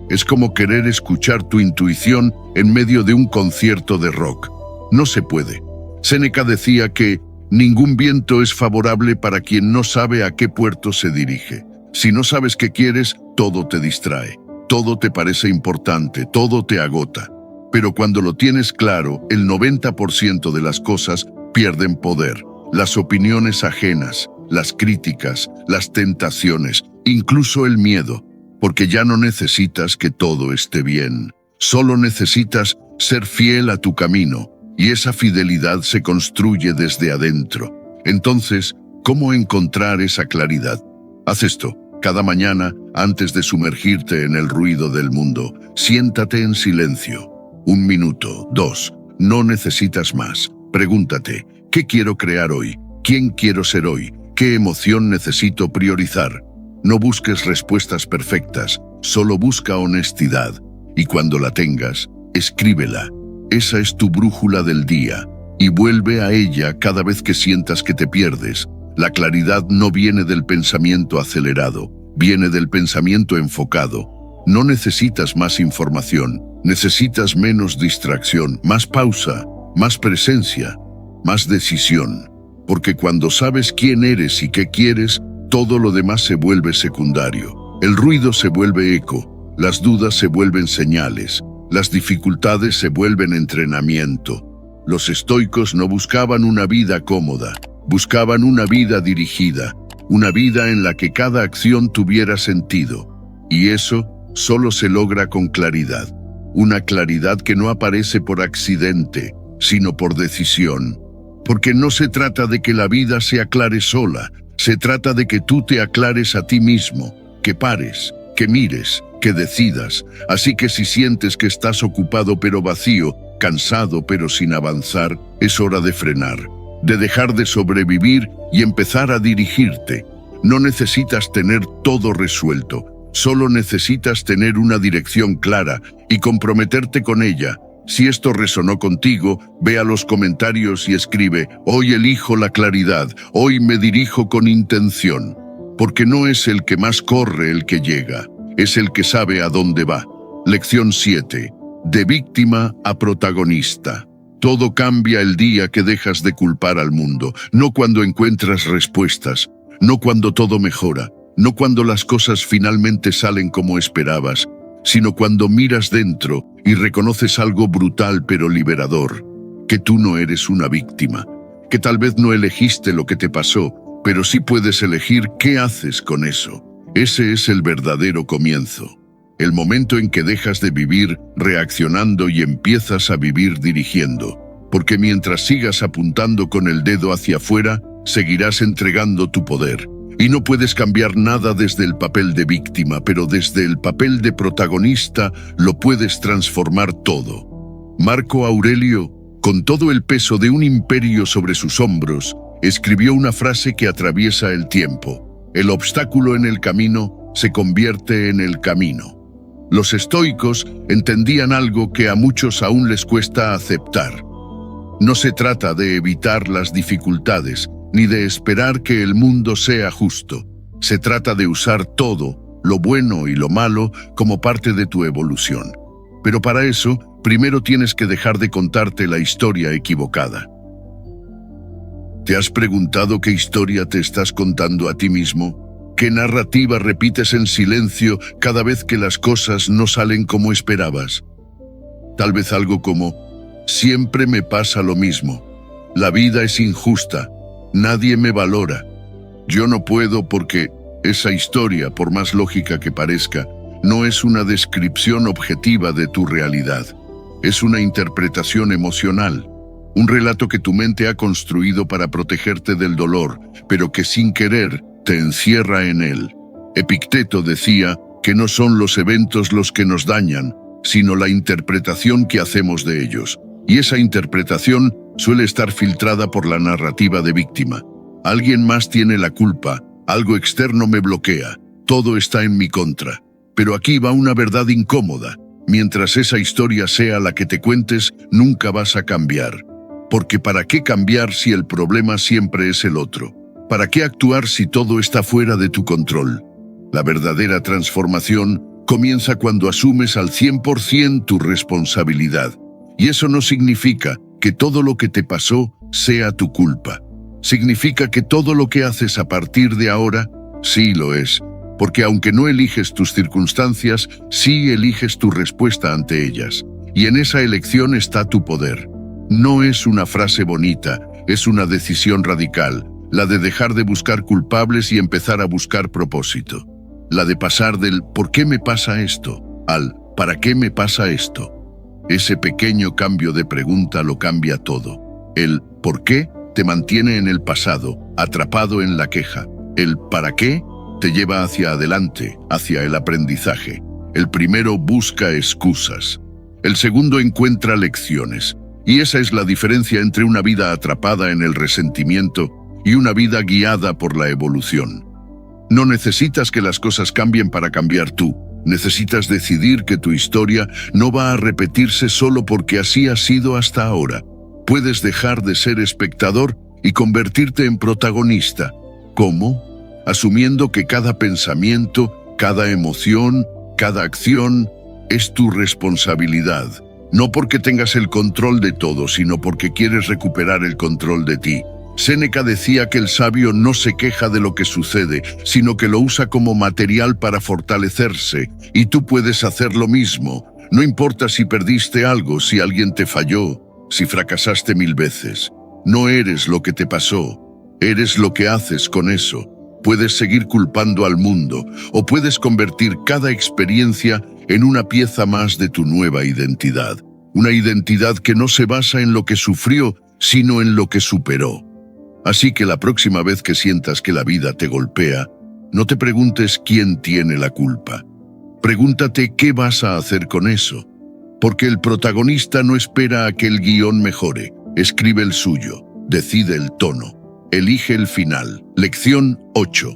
Es como querer escuchar tu intuición en medio de un concierto de rock. No se puede. Séneca decía que ningún viento es favorable para quien no sabe a qué puerto se dirige. Si no sabes qué quieres, todo te distrae, todo te parece importante, todo te agota. Pero cuando lo tienes claro, el 90% de las cosas pierden poder. Las opiniones ajenas, las críticas, las tentaciones, incluso el miedo, porque ya no necesitas que todo esté bien. Solo necesitas ser fiel a tu camino, y esa fidelidad se construye desde adentro. Entonces, ¿cómo encontrar esa claridad? Haz esto. Cada mañana, antes de sumergirte en el ruido del mundo, siéntate en silencio. 1 minuto, 2. No necesitas más. Pregúntate, ¿qué quiero crear hoy? ¿Quién quiero ser hoy? ¿Qué emoción necesito priorizar? No busques respuestas perfectas, solo busca honestidad. Y cuando la tengas, escríbela. Esa es tu brújula del día, y vuelve a ella cada vez que sientas que te pierdes. La claridad no viene del pensamiento acelerado, viene del pensamiento enfocado. No necesitas más información, necesitas menos distracción, más pausa, más presencia, más decisión. Porque cuando sabes quién eres y qué quieres, todo lo demás se vuelve secundario. El ruido se vuelve eco, las dudas se vuelven señales, las dificultades se vuelven entrenamiento. Los estoicos no buscaban una vida cómoda, buscaban una vida dirigida, una vida en la que cada acción tuviera sentido. Y eso solo se logra con claridad. Una claridad que no aparece por accidente, sino por decisión. Porque no se trata de que la vida se aclare sola, se trata de que tú te aclares a ti mismo, que pares, que mires, que decidas. Así que si sientes que estás ocupado pero vacío, cansado pero sin avanzar, es hora de frenar, de dejar de sobrevivir y empezar a dirigirte. No necesitas tener todo resuelto, solo necesitas tener una dirección clara y comprometerte con ella. Si esto resonó contigo, ve a los comentarios y escribe: hoy elijo la claridad, hoy me dirijo con intención. Porque no es el que más corre el que llega, es el que sabe a dónde va. Lección 7. De víctima a protagonista. Todo cambia el día que dejas de culpar al mundo, no cuando encuentras respuestas, no cuando todo mejora, no cuando las cosas finalmente salen como esperabas, sino cuando miras dentro y reconoces algo brutal pero liberador, que tú no eres una víctima, que tal vez no elegiste lo que te pasó, pero sí puedes elegir qué haces con eso. Ese es el verdadero comienzo, el momento en que dejas de vivir reaccionando y empiezas a vivir dirigiendo, porque mientras sigas apuntando con el dedo hacia afuera, seguirás entregando tu poder. Y no puedes cambiar nada desde el papel de víctima, pero desde el papel de protagonista lo puedes transformar todo. Marco Aurelio, con todo el peso de un imperio sobre sus hombros, escribió una frase que atraviesa el tiempo: el obstáculo en el camino se convierte en el camino. Los estoicos entendían algo que a muchos aún les cuesta aceptar. No se trata de evitar las dificultades, ni de esperar que el mundo sea justo. Se trata de usar todo, lo bueno y lo malo, como parte de tu evolución. Pero para eso, primero tienes que dejar de contarte la historia equivocada. ¿Te has preguntado qué historia te estás contando a ti mismo? ¿Qué narrativa repites en silencio cada vez que las cosas no salen como esperabas? Tal vez algo como: siempre me pasa lo mismo. La vida es injusta. Nadie me valora. Yo no puedo porque... Esa historia, por más lógica que parezca, no es una descripción objetiva de tu realidad. Es una interpretación emocional, un relato que tu mente ha construido para protegerte del dolor, pero que sin querer te encierra en él. Epicteto decía que no son los eventos los que nos dañan, sino la interpretación que hacemos de ellos. Y esa interpretación suele estar filtrada por la narrativa de víctima. Alguien más tiene la culpa. Algo externo me bloquea, todo está en mi contra. Pero aquí va una verdad incómoda. Mientras esa historia sea la que te cuentes, nunca vas a cambiar. Porque ¿para qué cambiar si el problema siempre es el otro? ¿Para qué actuar si todo está fuera de tu control? La verdadera transformación comienza cuando asumes al 100% tu responsabilidad. Y eso no significa que todo lo que te pasó sea tu culpa. Significa que todo lo que haces a partir de ahora, sí lo es, porque aunque no eliges tus circunstancias, sí eliges tu respuesta ante ellas. Y en esa elección está tu poder. No es una frase bonita, es una decisión radical, la de dejar de buscar culpables y empezar a buscar propósito. La de pasar del ¿por qué me pasa esto? Al ¿para qué me pasa esto? Ese pequeño cambio de pregunta lo cambia todo. El ¿por qué? Te mantiene en el pasado, atrapado en la queja. El ¿para qué? Te lleva hacia adelante, hacia el aprendizaje. El primero busca excusas. El segundo encuentra lecciones. Y esa es la diferencia entre una vida atrapada en el resentimiento y una vida guiada por la evolución. No necesitas que las cosas cambien para cambiar tú. Necesitas decidir que tu historia no va a repetirse solo porque así ha sido hasta ahora. Puedes dejar de ser espectador y convertirte en protagonista. ¿Cómo? Asumiendo que cada pensamiento, cada emoción, cada acción es tu responsabilidad. No porque tengas el control de todo, sino porque quieres recuperar el control de ti. Séneca decía que el sabio no se queja de lo que sucede, sino que lo usa como material para fortalecerse. Y tú puedes hacer lo mismo. No importa si perdiste algo, si alguien te falló, si fracasaste 1000 veces. No eres lo que te pasó, eres lo que haces con eso. Puedes seguir culpando al mundo, o puedes convertir cada experiencia en una pieza más de tu nueva identidad. Una identidad que no se basa en lo que sufrió, sino en lo que superó. Así que la próxima vez que sientas que la vida te golpea, no te preguntes quién tiene la culpa. Pregúntate qué vas a hacer con eso. Porque el protagonista no espera a que el guión mejore, escribe el suyo, decide el tono, elige el final. Lección 8.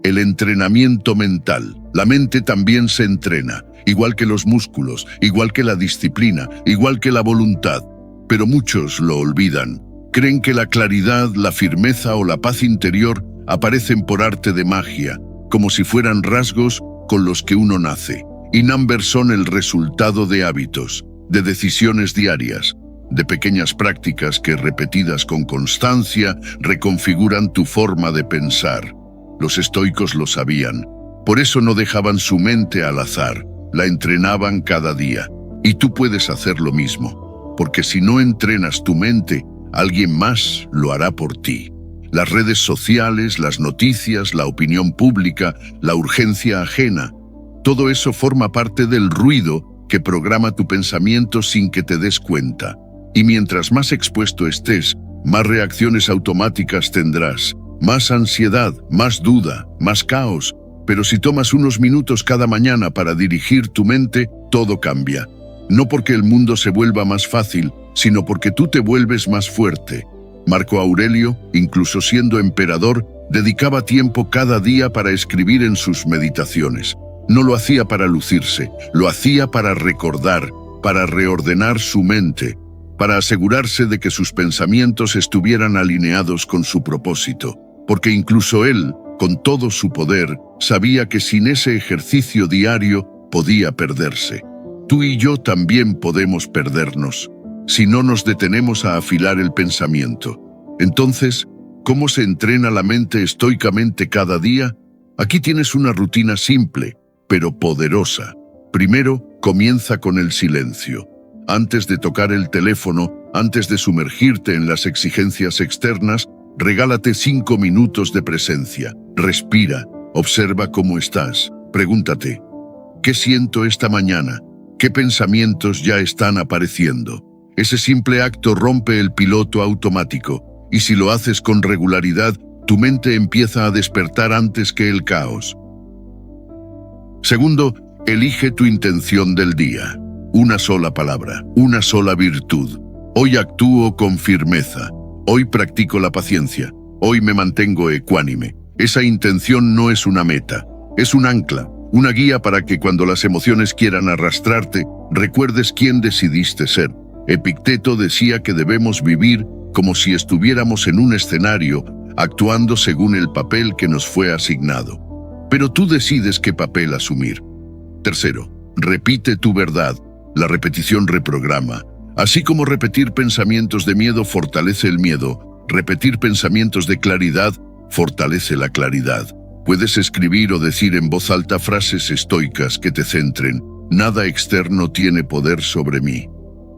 El entrenamiento mental. La mente también se entrena, igual que los músculos, igual que la disciplina, igual que la voluntad. Pero muchos lo olvidan. Creen que la claridad, la firmeza o la paz interior aparecen por arte de magia, como si fueran rasgos con los que uno nace. Y Numbers son el resultado de hábitos, de decisiones diarias, de pequeñas prácticas que, repetidas con constancia, reconfiguran tu forma de pensar. Los estoicos lo sabían. Por eso no dejaban su mente al azar, la entrenaban cada día. Y tú puedes hacer lo mismo, porque si no entrenas tu mente, alguien más lo hará por ti. Las redes sociales, las noticias, la opinión pública, la urgencia ajena, todo eso forma parte del ruido que programa tu pensamiento sin que te des cuenta. Y mientras más expuesto estés, más reacciones automáticas tendrás, más ansiedad, más duda, más caos. Pero si tomas unos minutos cada mañana para dirigir tu mente, todo cambia. No porque el mundo se vuelva más fácil, sino porque tú te vuelves más fuerte. Marco Aurelio, incluso siendo emperador, dedicaba tiempo cada día para escribir en sus meditaciones. No lo hacía para lucirse, lo hacía para recordar, para reordenar su mente. para asegurarse de que sus pensamientos estuvieran alineados con su propósito, porque incluso él, con todo su poder, sabía que sin ese ejercicio diario podía perderse. Tú y yo también podemos perdernos, si no nos detenemos a afilar el pensamiento. Entonces, ¿cómo se entrena la mente estoicamente cada día? Aquí tienes una rutina simple, pero poderosa. Primero, comienza con el silencio. Antes de tocar el teléfono, antes de sumergirte en las exigencias externas, regálate 5 minutos de presencia. Respira, observa cómo estás. Pregúntate, ¿qué siento esta mañana? ¿Qué pensamientos ya están apareciendo? Ese simple acto rompe el piloto automático, y si lo haces con regularidad, tu mente empieza a despertar antes que el caos. Segundo, elige tu intención del día. Una sola palabra, una sola virtud. Hoy actúo con firmeza. Hoy practico la paciencia. Hoy me mantengo ecuánime. Esa intención no es una meta, es un ancla, una guía para que cuando las emociones quieran arrastrarte, recuerdes quién decidiste ser. Epicteto decía que debemos vivir como si estuviéramos en un escenario, actuando según el papel que nos fue asignado. Pero tú decides qué papel asumir. Tercero, repite tu verdad. La repetición reprograma. Así como repetir pensamientos de miedo fortalece el miedo, repetir pensamientos de claridad fortalece la claridad. Puedes escribir o decir en voz alta frases estoicas que te centren. Nada externo tiene poder sobre mí.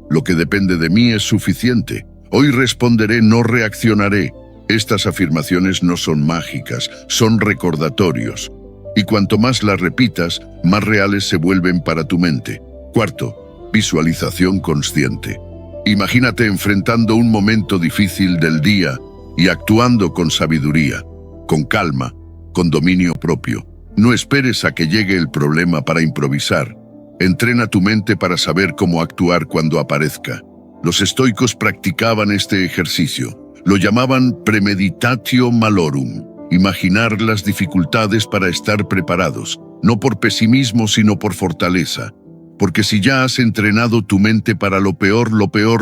Lo que depende de mí es suficiente. Hoy responderé, no reaccionaré. Estas afirmaciones no son mágicas, son recordatorios. Y cuanto más las repitas, más reales se vuelven para tu mente. Cuarto, visualización consciente. Imagínate enfrentando un momento difícil del día y actuando con sabiduría, con calma, con dominio propio. No esperes a que llegue el problema para improvisar. Entrena tu mente para saber cómo actuar cuando aparezca. Los estoicos practicaban este ejercicio. Lo llamaban premeditatio malorum. Imaginar las dificultades para estar preparados, no por pesimismo sino por fortaleza. Porque si ya has entrenado tu mente para lo peor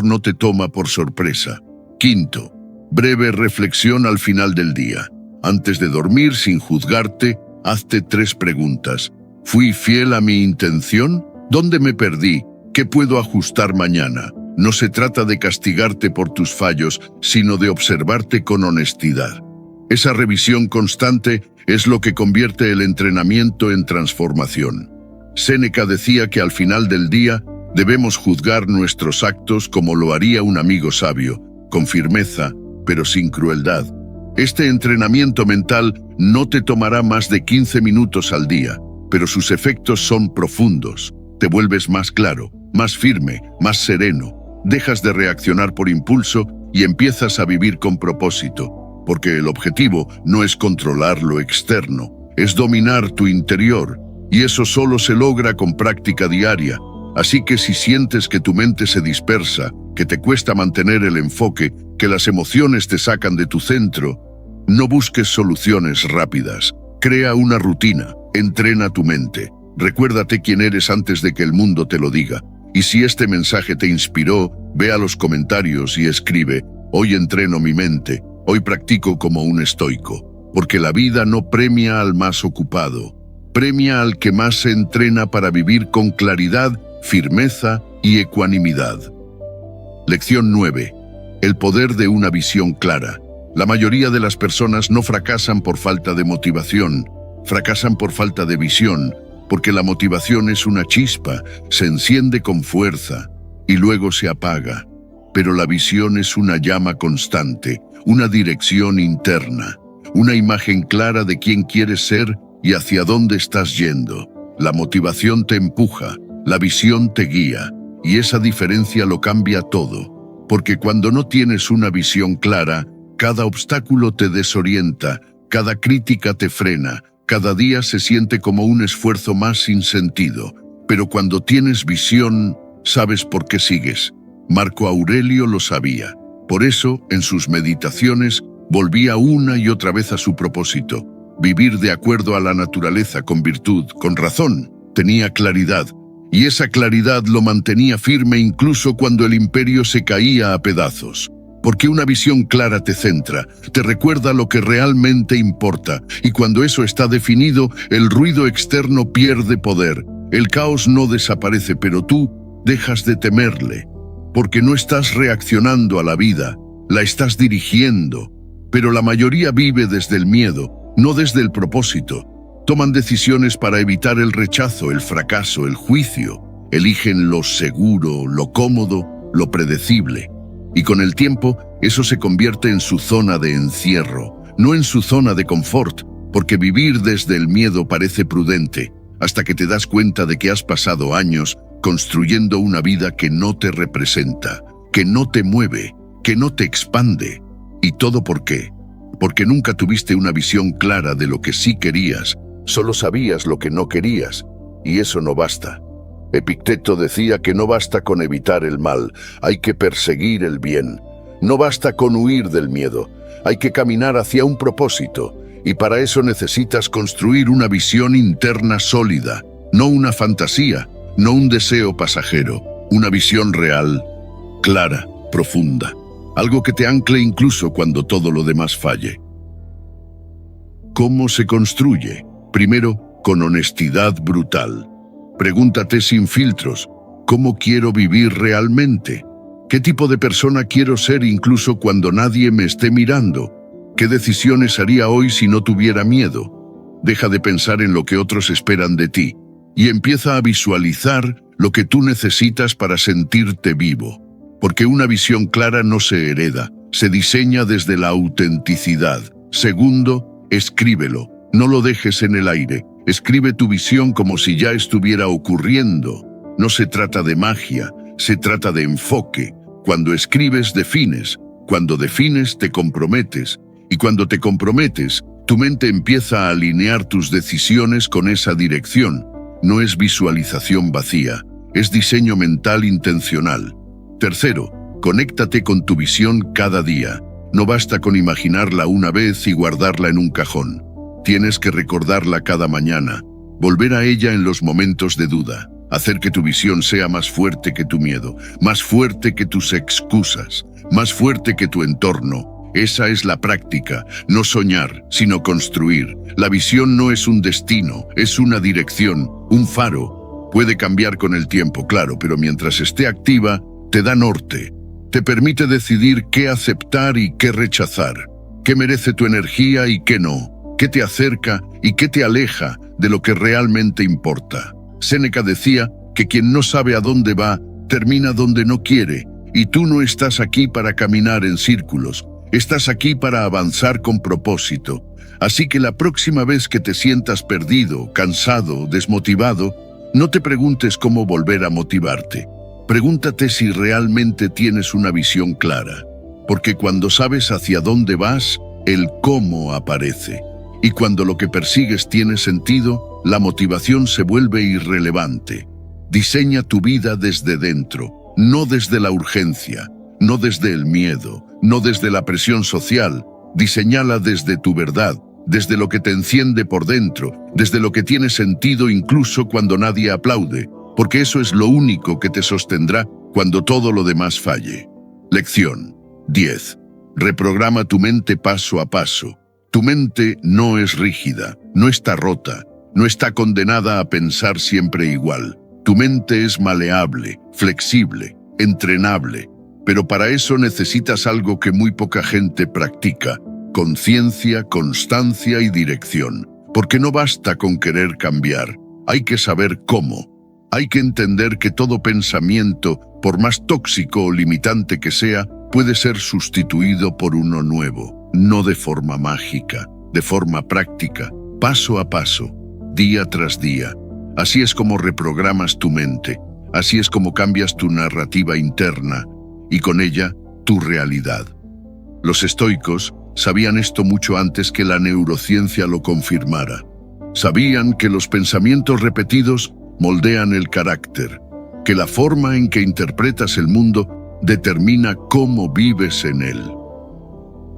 no te toma por sorpresa. Quinto, breve reflexión al final del día. Antes de dormir, sin juzgarte, hazte 3 preguntas. ¿Fui fiel a mi intención? ¿Dónde me perdí? ¿Qué puedo ajustar mañana? No se trata de castigarte por tus fallos, sino de observarte con honestidad. Esa revisión constante es lo que convierte el entrenamiento en transformación. Séneca decía que al final del día debemos juzgar nuestros actos como lo haría un amigo sabio, con firmeza, pero sin crueldad. Este entrenamiento mental no te tomará más de 15 minutos al día, pero sus efectos son profundos. Te vuelves más claro, más firme, más sereno. Dejas de reaccionar por impulso y empiezas a vivir con propósito, porque el objetivo no es controlar lo externo, es dominar tu interior. Y eso solo se logra con práctica diaria. Así que si sientes que tu mente se dispersa, que te cuesta mantener el enfoque, que las emociones te sacan de tu centro, no busques soluciones rápidas. Crea una rutina, entrena tu mente. Recuérdate quién eres antes de que el mundo te lo diga. Y si este mensaje te inspiró, ve a los comentarios y escribe: hoy entreno mi mente, hoy practico como un estoico. Porque la vida no premia al más ocupado. Premia al que más se entrena para vivir con claridad, firmeza y ecuanimidad. Lección 9. El poder de una visión clara. La mayoría de las personas no fracasan por falta de motivación, fracasan por falta de visión, porque la motivación es una chispa, se enciende con fuerza y luego se apaga. Pero la visión es una llama constante, una dirección interna, una imagen clara de quién quieres ser y hacia dónde estás yendo. La motivación te empuja, la visión te guía, y esa diferencia lo cambia todo. Porque cuando no tienes una visión clara, cada obstáculo te desorienta, cada crítica te frena, cada día se siente como un esfuerzo más sin sentido. Pero cuando tienes visión, sabes por qué sigues. Marco Aurelio lo sabía. Por eso, en sus meditaciones, volvía una y otra vez a su propósito. Vivir de acuerdo a la naturaleza, con virtud, con razón. Tenía claridad. y esa claridad lo mantenía firme incluso cuando el imperio se caía a pedazos. Porque una visión clara te centra, te recuerda lo que realmente importa, y cuando eso está definido, el ruido externo pierde poder. El caos no desaparece, pero tú dejas de temerle, porque no estás reaccionando a la vida, la estás dirigiendo. Pero la mayoría vive desde el miedo, no desde el propósito. Toman decisiones para evitar el rechazo, el fracaso, el juicio. Eligen lo seguro, lo cómodo, lo predecible. Y con el tiempo, eso se convierte en su zona de encierro, no en su zona de confort, porque vivir desde el miedo parece prudente, hasta que te das cuenta de que has pasado años construyendo una vida que no te representa, que no te mueve, que no te expande. ¿Y todo por qué? Porque nunca tuviste una visión clara de lo que sí querías, solo sabías lo que no querías, y eso no basta. Epicteto decía que no basta con evitar el mal, hay que perseguir el bien. No basta con huir del miedo, hay que caminar hacia un propósito, y para eso necesitas construir una visión interna sólida, no una fantasía, no un deseo pasajero, una visión real, clara, profunda, algo que te ancle incluso cuando todo lo demás falle. ¿Cómo se construye? Primero, con honestidad brutal. Pregúntate sin filtros, ¿cómo quiero vivir realmente? ¿Qué tipo de persona quiero ser incluso cuando nadie me esté mirando? ¿Qué decisiones haría hoy si no tuviera miedo? Deja de pensar en lo que otros esperan de ti y empieza a visualizar lo que tú necesitas para sentirte vivo. Porque una visión clara no se hereda, se diseña desde la autenticidad. Segundo, escríbelo, no lo dejes en el aire. Escribe tu visión como si ya estuviera ocurriendo. No se trata de magia, se trata de enfoque. Cuando escribes, defines. Cuando defines, te comprometes. Y cuando te comprometes, tu mente empieza a alinear tus decisiones con esa dirección. No es visualización vacía, es diseño mental intencional. Tercero, conéctate con tu visión cada día. No basta con imaginarla una vez y guardarla en un cajón. Tienes que recordarla cada mañana, volver a ella en los momentos de duda, hacer que tu visión sea más fuerte que tu miedo, más fuerte que tus excusas, más fuerte que tu entorno. Esa es la práctica, no soñar, sino construir. La visión no es un destino, es una dirección, un faro. Puede cambiar con el tiempo, claro, pero mientras esté activa, te da norte. Te permite decidir qué aceptar y qué rechazar, qué merece tu energía y qué no. ¿Qué te acerca y qué te aleja de lo que realmente importa? Séneca decía que quien no sabe a dónde va, termina donde no quiere, y tú no estás aquí para caminar en círculos, estás aquí para avanzar con propósito. Así que la próxima vez que te sientas perdido, cansado, desmotivado, no te preguntes cómo volver a motivarte. Pregúntate si realmente tienes una visión clara, porque cuando sabes hacia dónde vas, el cómo aparece. Y cuando lo que persigues tiene sentido, la motivación se vuelve irrelevante. Diseña tu vida desde dentro, no desde la urgencia, no desde el miedo, no desde la presión social. Diseñala desde tu verdad, desde lo que te enciende por dentro, desde lo que tiene sentido incluso cuando nadie aplaude, porque eso es lo único que te sostendrá cuando todo lo demás falle. Lección 10. Reprograma tu mente paso a paso. Tu mente no es rígida, no está rota, no está condenada a pensar siempre igual. Tu mente es maleable, flexible, entrenable, pero para eso necesitas algo que muy poca gente practica: conciencia, constancia y dirección. Porque no basta con querer cambiar, hay que saber cómo. Hay que entender que todo pensamiento, por más tóxico o limitante que sea, puede ser sustituido por uno nuevo. No de forma mágica, de forma práctica, paso a paso, día tras día. Así es como reprogramas tu mente, así es como cambias tu narrativa interna y con ella tu realidad. Los estoicos sabían esto mucho antes que la neurociencia lo confirmara. Sabían que los pensamientos repetidos moldean el carácter, que la forma en que interpretas el mundo determina cómo vives en él.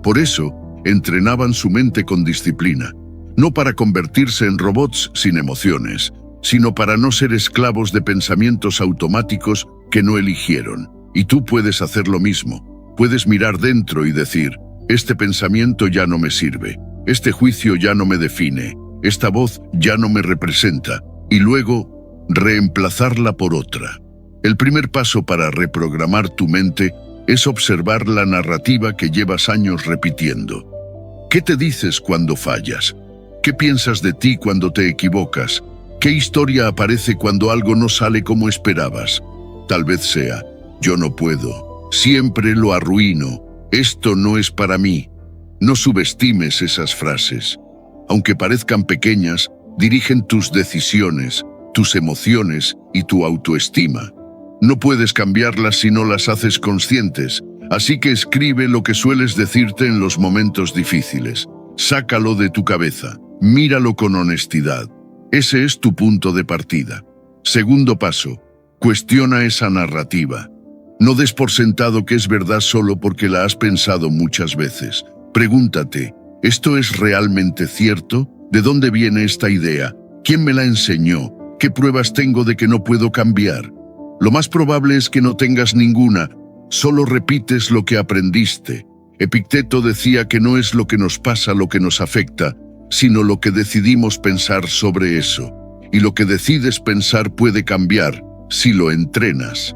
Por eso, entrenaban su mente con disciplina, no para convertirse en robots sin emociones, sino para no ser esclavos de pensamientos automáticos que no eligieron. Y tú puedes hacer lo mismo. Puedes mirar dentro y decir, este pensamiento ya no me sirve, este juicio ya no me define, esta voz ya no me representa, y luego reemplazarla por otra. El primer paso para reprogramar tu mente es observar la narrativa que llevas años repitiendo. ¿Qué te dices cuando fallas? ¿Qué piensas de ti cuando te equivocas? ¿Qué historia aparece cuando algo no sale como esperabas? Tal vez sea, yo no puedo, siempre lo arruino, esto no es para mí. No subestimes esas frases. Aunque parezcan pequeñas, dirigen tus decisiones, tus emociones y tu autoestima. No puedes cambiarlas si no las haces conscientes, así que escribe lo que sueles decirte en los momentos difíciles. Sácalo de tu cabeza, míralo con honestidad. Ese es tu punto de partida. Segundo paso, cuestiona esa narrativa. No des por sentado que es verdad solo porque la has pensado muchas veces. Pregúntate, ¿esto es realmente cierto? ¿De dónde viene esta idea? ¿Quién me la enseñó? ¿Qué pruebas tengo de que no puedo cambiar? Lo más probable es que no tengas ninguna, solo repites lo que aprendiste. Epicteto decía que no es lo que nos pasa lo que nos afecta, sino lo que decidimos pensar sobre eso. Y lo que decides pensar puede cambiar si lo entrenas.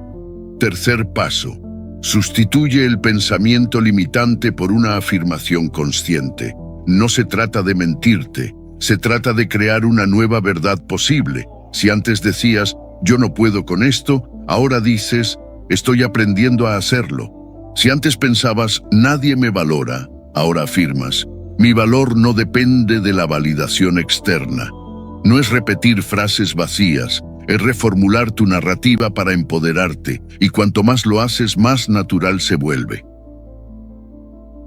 Tercer paso. Sustituye el pensamiento limitante por una afirmación consciente. No se trata de mentirte, se trata de crear una nueva verdad posible. Si antes decías, yo no puedo con esto, ahora dices, estoy aprendiendo a hacerlo. Si antes pensabas, nadie me valora, ahora afirmas, mi valor no depende de la validación externa. No es repetir frases vacías, es reformular tu narrativa para empoderarte, y cuanto más lo haces, más natural se vuelve.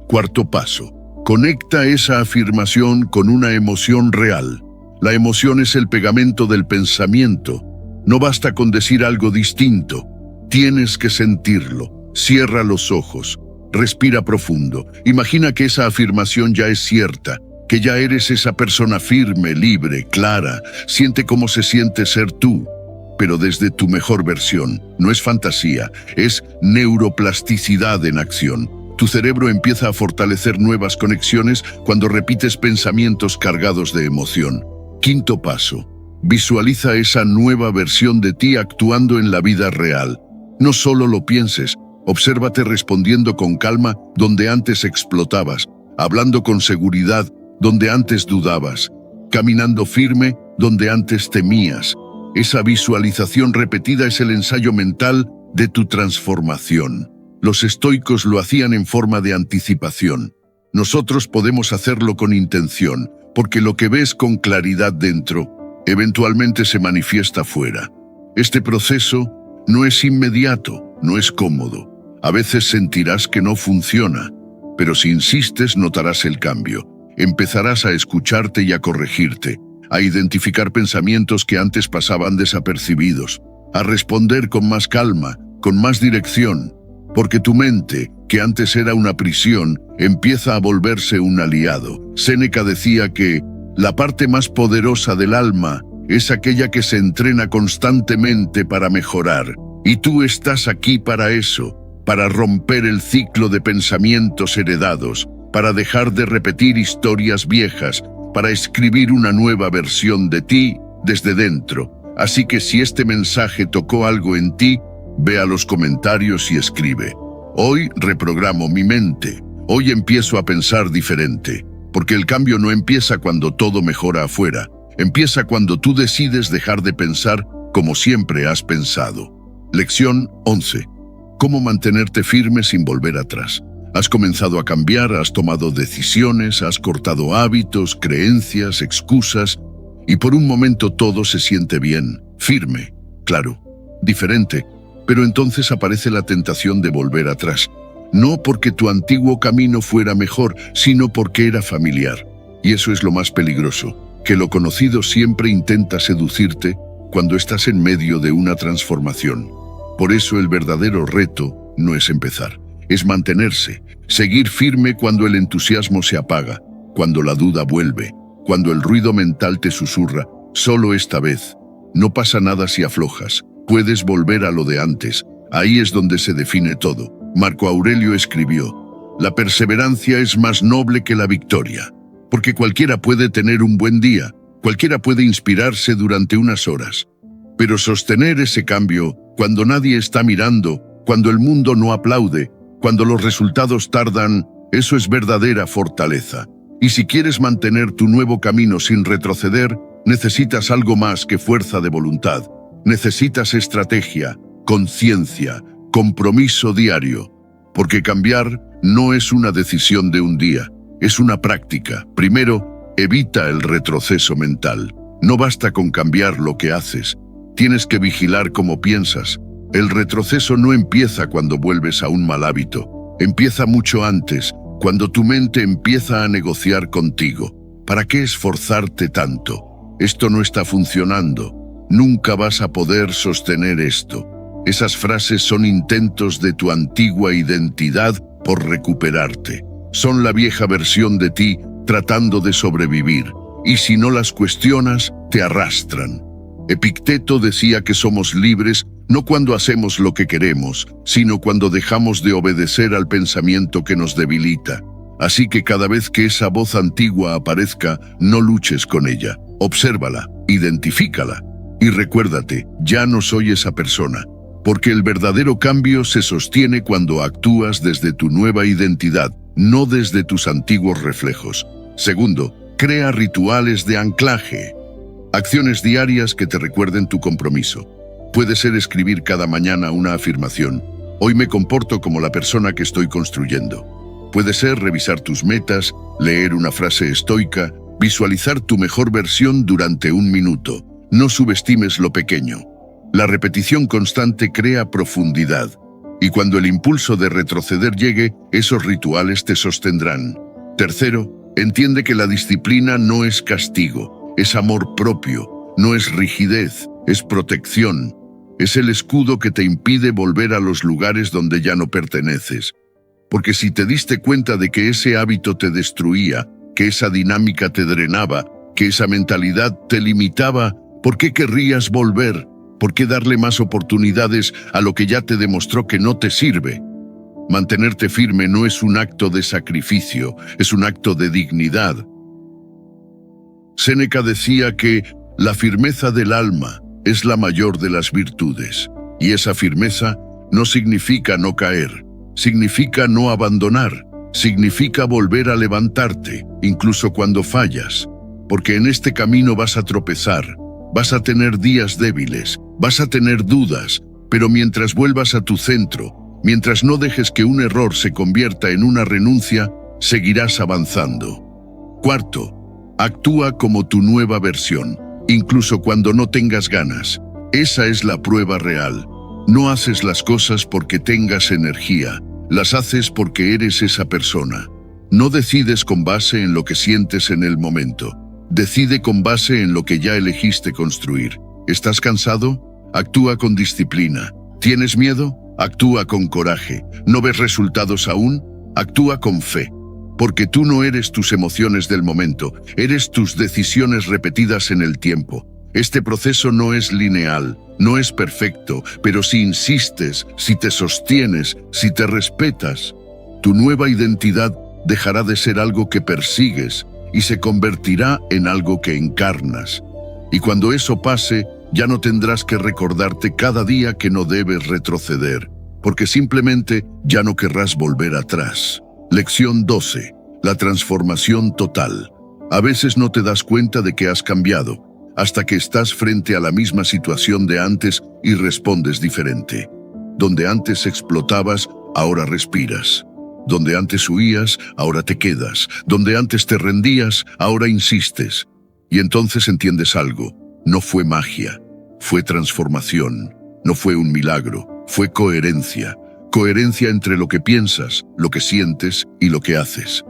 Cuarto paso. Conecta esa afirmación con una emoción real. La emoción es el pegamento del pensamiento. No basta con decir algo distinto. Tienes que sentirlo. Cierra los ojos. Respira profundo. Imagina que esa afirmación ya es cierta, que ya eres esa persona firme, libre, clara. Siente cómo se siente ser tú, pero desde tu mejor versión. No es fantasía, es neuroplasticidad en acción. Tu cerebro empieza a fortalecer nuevas conexiones cuando repites pensamientos cargados de emoción. Quinto paso. Visualiza esa nueva versión de ti actuando en la vida real. No solo lo pienses, obsérvate respondiendo con calma donde antes explotabas, hablando con seguridad donde antes dudabas, caminando firme donde antes temías. Esa visualización repetida es el ensayo mental de tu transformación. Los estoicos lo hacían en forma de anticipación. Nosotros podemos hacerlo con intención, porque lo que ves con claridad dentro, eventualmente se manifiesta fuera. Este proceso no es inmediato, no es cómodo. A veces sentirás que no funciona, pero si insistes notarás el cambio. Empezarás a escucharte y a corregirte, a identificar pensamientos que antes pasaban desapercibidos, a responder con más calma, con más dirección, porque tu mente, que antes era una prisión, empieza a volverse un aliado. Séneca decía que la parte más poderosa del alma es aquella que se entrena constantemente para mejorar, y tú estás aquí para eso, para romper el ciclo de pensamientos heredados, para dejar de repetir historias viejas, para escribir una nueva versión de ti desde dentro. Así que si este mensaje tocó algo en ti, ve a los comentarios y escribe. Hoy reprogramo mi mente. Hoy empiezo a pensar diferente. Porque el cambio no empieza cuando todo mejora afuera. Empieza cuando tú decides dejar de pensar como siempre has pensado. Lección 11. ¿Cómo mantenerte firme sin volver atrás? Has comenzado a cambiar, has tomado decisiones, has cortado hábitos, creencias, excusas, y por un momento todo se siente bien, firme, claro, diferente, pero entonces aparece la tentación de volver atrás. No porque tu antiguo camino fuera mejor, sino porque era familiar. Y eso es lo más peligroso, que lo conocido siempre intenta seducirte cuando estás en medio de una transformación. Por eso el verdadero reto no es empezar, es mantenerse, seguir firme cuando el entusiasmo se apaga, cuando la duda vuelve, cuando el ruido mental te susurra, solo esta vez. No pasa nada si aflojas. Puedes volver a lo de antes. Ahí es donde se define todo. Marco Aurelio escribió: la perseverancia es más noble que la victoria, porque cualquiera puede tener un buen día, cualquiera puede inspirarse durante unas horas. Pero sostener ese cambio, cuando nadie está mirando, cuando el mundo no aplaude, cuando los resultados tardan, eso es verdadera fortaleza. Y si quieres mantener tu nuevo camino sin retroceder, necesitas algo más que fuerza de voluntad. Necesitas estrategia, conciencia, compromiso diario. Porque cambiar no es una decisión de un día, es una práctica. Primero, evita el retroceso mental. No basta con cambiar lo que haces. Tienes que vigilar cómo piensas. El retroceso no empieza cuando vuelves a un mal hábito. Empieza mucho antes, cuando tu mente empieza a negociar contigo. ¿Para qué esforzarte tanto? Esto no está funcionando. Nunca vas a poder sostener esto. Esas frases son intentos de tu antigua identidad por recuperarte. Son la vieja versión de ti tratando de sobrevivir. Y si no las cuestionas, te arrastran. Epicteto decía que somos libres no cuando hacemos lo que queremos, sino cuando dejamos de obedecer al pensamiento que nos debilita. Así que cada vez que esa voz antigua aparezca, no luches con ella. Obsérvala, identifícala. Y recuérdate, ya no soy esa persona. Porque el verdadero cambio se sostiene cuando actúas desde tu nueva identidad, no desde tus antiguos reflejos. Segundo, crea rituales de anclaje. Acciones diarias que te recuerden tu compromiso. Puede ser escribir cada mañana una afirmación. Hoy me comporto como la persona que estoy construyendo. Puede ser revisar tus metas, leer una frase estoica, visualizar tu mejor versión durante un minuto. No subestimes lo pequeño. La repetición constante crea profundidad. Y cuando el impulso de retroceder llegue, esos rituales te sostendrán. Tercero, entiende que la disciplina no es castigo, es amor propio, no es rigidez, es protección. Es el escudo que te impide volver a los lugares donde ya no perteneces. Porque si te diste cuenta de que ese hábito te destruía, que esa dinámica te drenaba, que esa mentalidad te limitaba, ¿por qué querrías volver? ¿Por qué darle más oportunidades a lo que ya te demostró que no te sirve? Mantenerte firme no es un acto de sacrificio, es un acto de dignidad. Séneca decía que la firmeza del alma es la mayor de las virtudes, y esa firmeza no significa no caer, significa no abandonar, significa volver a levantarte, incluso cuando fallas, porque en este camino vas a tropezar, vas a tener días débiles, vas a tener dudas, pero mientras vuelvas a tu centro, mientras no dejes que un error se convierta en una renuncia, seguirás avanzando. Cuarto, actúa como tu nueva versión, incluso cuando no tengas ganas. Esa es la prueba real. No haces las cosas porque tengas energía, las haces porque eres esa persona. No decides con base en lo que sientes en el momento. Decide con base en lo que ya elegiste construir. ¿Estás cansado? Actúa con disciplina. ¿Tienes miedo? Actúa con coraje. ¿No ves resultados aún? Actúa con fe. Porque tú no eres tus emociones del momento, eres tus decisiones repetidas en el tiempo. Este proceso no es lineal, no es perfecto, pero si insistes, si te sostienes, si te respetas, tu nueva identidad dejará de ser algo que persigues y se convertirá en algo que encarnas. Y cuando eso pase, ya no tendrás que recordarte cada día que no debes retroceder, porque simplemente ya no querrás volver atrás. Lección 12. La transformación total. A veces no te das cuenta de que has cambiado, hasta que estás frente a la misma situación de antes y respondes diferente. Donde antes explotabas, ahora respiras. Donde antes huías, ahora te quedas. Donde antes te rendías, ahora insistes. Y entonces entiendes algo. No fue magia, fue transformación. No fue un milagro, fue coherencia. Coherencia entre lo que piensas, lo que sientes y lo que haces.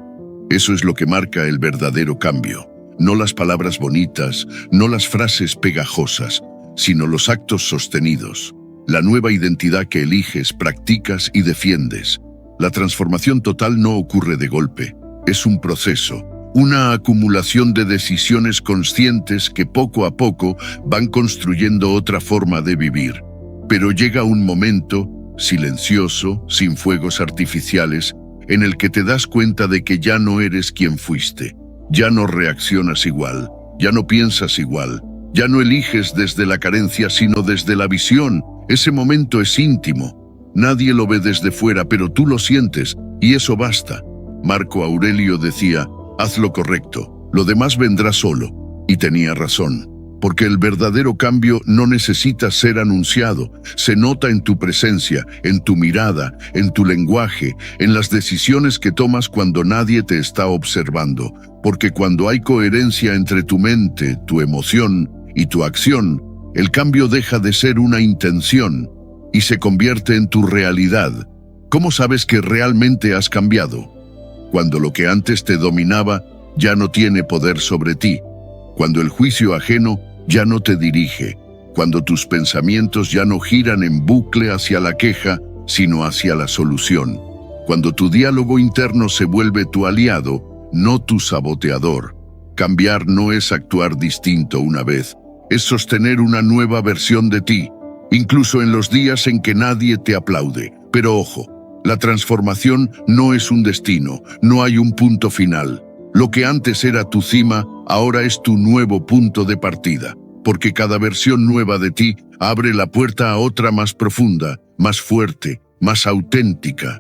Eso es lo que marca el verdadero cambio. No las palabras bonitas, no las frases pegajosas, sino los actos sostenidos. La nueva identidad que eliges, practicas y defiendes. La transformación total no ocurre de golpe. Es un proceso, una acumulación de decisiones conscientes que poco a poco van construyendo otra forma de vivir. Pero llega un momento, silencioso, sin fuegos artificiales, en el que te das cuenta de que ya no eres quien fuiste, ya no reaccionas igual, ya no piensas igual, ya no eliges desde la carencia sino desde la visión. Ese momento es íntimo, nadie lo ve desde fuera, pero tú lo sientes, y eso basta. Marco Aurelio decía, haz lo correcto, lo demás vendrá solo, y tenía razón. Porque el verdadero cambio no necesita ser anunciado, se nota en tu presencia, en tu mirada, en tu lenguaje, en las decisiones que tomas cuando nadie te está observando. Porque cuando hay coherencia entre tu mente, tu emoción y tu acción, el cambio deja de ser una intención y se convierte en tu realidad. ¿Cómo sabes que realmente has cambiado? Cuando lo que antes te dominaba ya no tiene poder sobre ti, cuando el juicio ajeno ya no te dirige, cuando tus pensamientos ya no giran en bucle hacia la queja, sino hacia la solución, cuando tu diálogo interno se vuelve tu aliado, no tu saboteador. Cambiar no es actuar distinto una vez, es sostener una nueva versión de ti, incluso en los días en que nadie te aplaude. Pero ojo, la transformación no es un destino, no hay un punto final. Lo que antes era tu cima, ahora es tu nuevo punto de partida, porque cada versión nueva de ti abre la puerta a otra más profunda, más fuerte, más auténtica.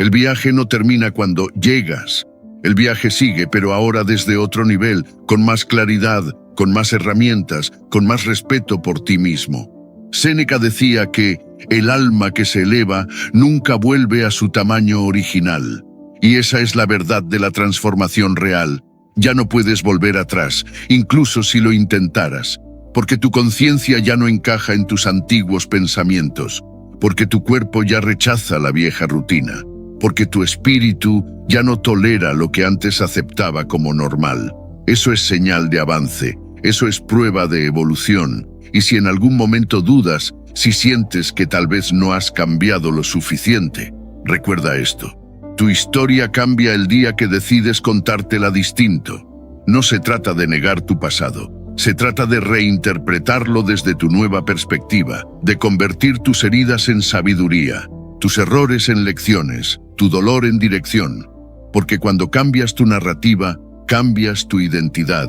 El viaje no termina cuando llegas. El viaje sigue, pero ahora desde otro nivel, con más claridad, con más herramientas, con más respeto por ti mismo. Séneca decía que el alma que se eleva nunca vuelve a su tamaño original. Y esa es la verdad de la transformación real. Ya no puedes volver atrás, incluso si lo intentaras, porque tu conciencia ya no encaja en tus antiguos pensamientos, porque tu cuerpo ya rechaza la vieja rutina, porque tu espíritu ya no tolera lo que antes aceptaba como normal. Eso es señal de avance, eso es prueba de evolución, y si en algún momento dudas, si sientes que tal vez no has cambiado lo suficiente, recuerda esto. Tu historia cambia el día que decides contártela distinto. No se trata de negar tu pasado, se trata de reinterpretarlo desde tu nueva perspectiva, de convertir tus heridas en sabiduría, tus errores en lecciones, tu dolor en dirección. Porque cuando cambias tu narrativa, cambias tu identidad.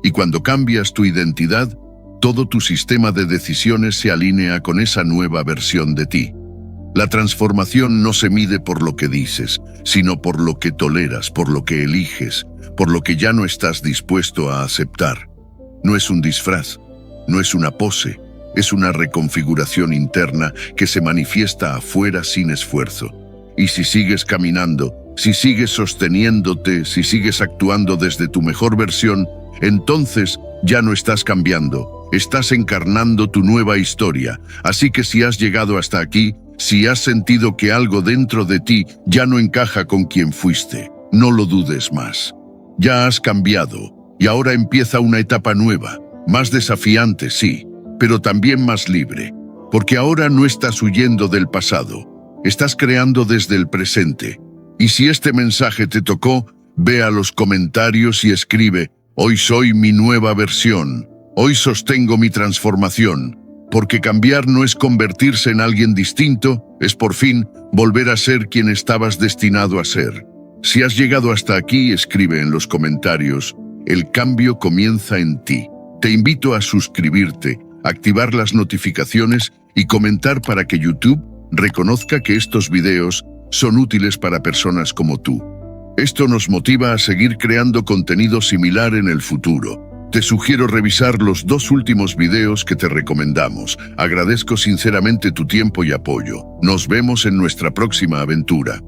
Y cuando cambias tu identidad, todo tu sistema de decisiones se alinea con esa nueva versión de ti. La transformación no se mide por lo que dices, sino por lo que toleras, por lo que eliges, por lo que ya no estás dispuesto a aceptar. No es un disfraz, no es una pose, es una reconfiguración interna que se manifiesta afuera sin esfuerzo. Y si sigues caminando, si sigues sosteniéndote, si sigues actuando desde tu mejor versión, entonces ya no estás cambiando, estás encarnando tu nueva historia. Así que si has llegado hasta aquí, si has sentido que algo dentro de ti ya no encaja con quien fuiste, no lo dudes más. Ya has cambiado y ahora empieza una etapa nueva, más desafiante, sí, pero también más libre, porque ahora no estás huyendo del pasado, estás creando desde el presente. Y si este mensaje te tocó, ve a los comentarios y escribe: hoy soy mi nueva versión, hoy sostengo mi transformación. Porque cambiar no es convertirse en alguien distinto, es por fin volver a ser quien estabas destinado a ser. Si has llegado hasta aquí, escribe en los comentarios: el cambio comienza en ti. Te invito a suscribirte, activar las notificaciones y comentar para que YouTube reconozca que estos videos son útiles para personas como tú. Esto nos motiva a seguir creando contenido similar en el futuro. Te sugiero revisar los 2 últimos videos que te recomendamos. Agradezco sinceramente tu tiempo y apoyo. Nos vemos en nuestra próxima aventura.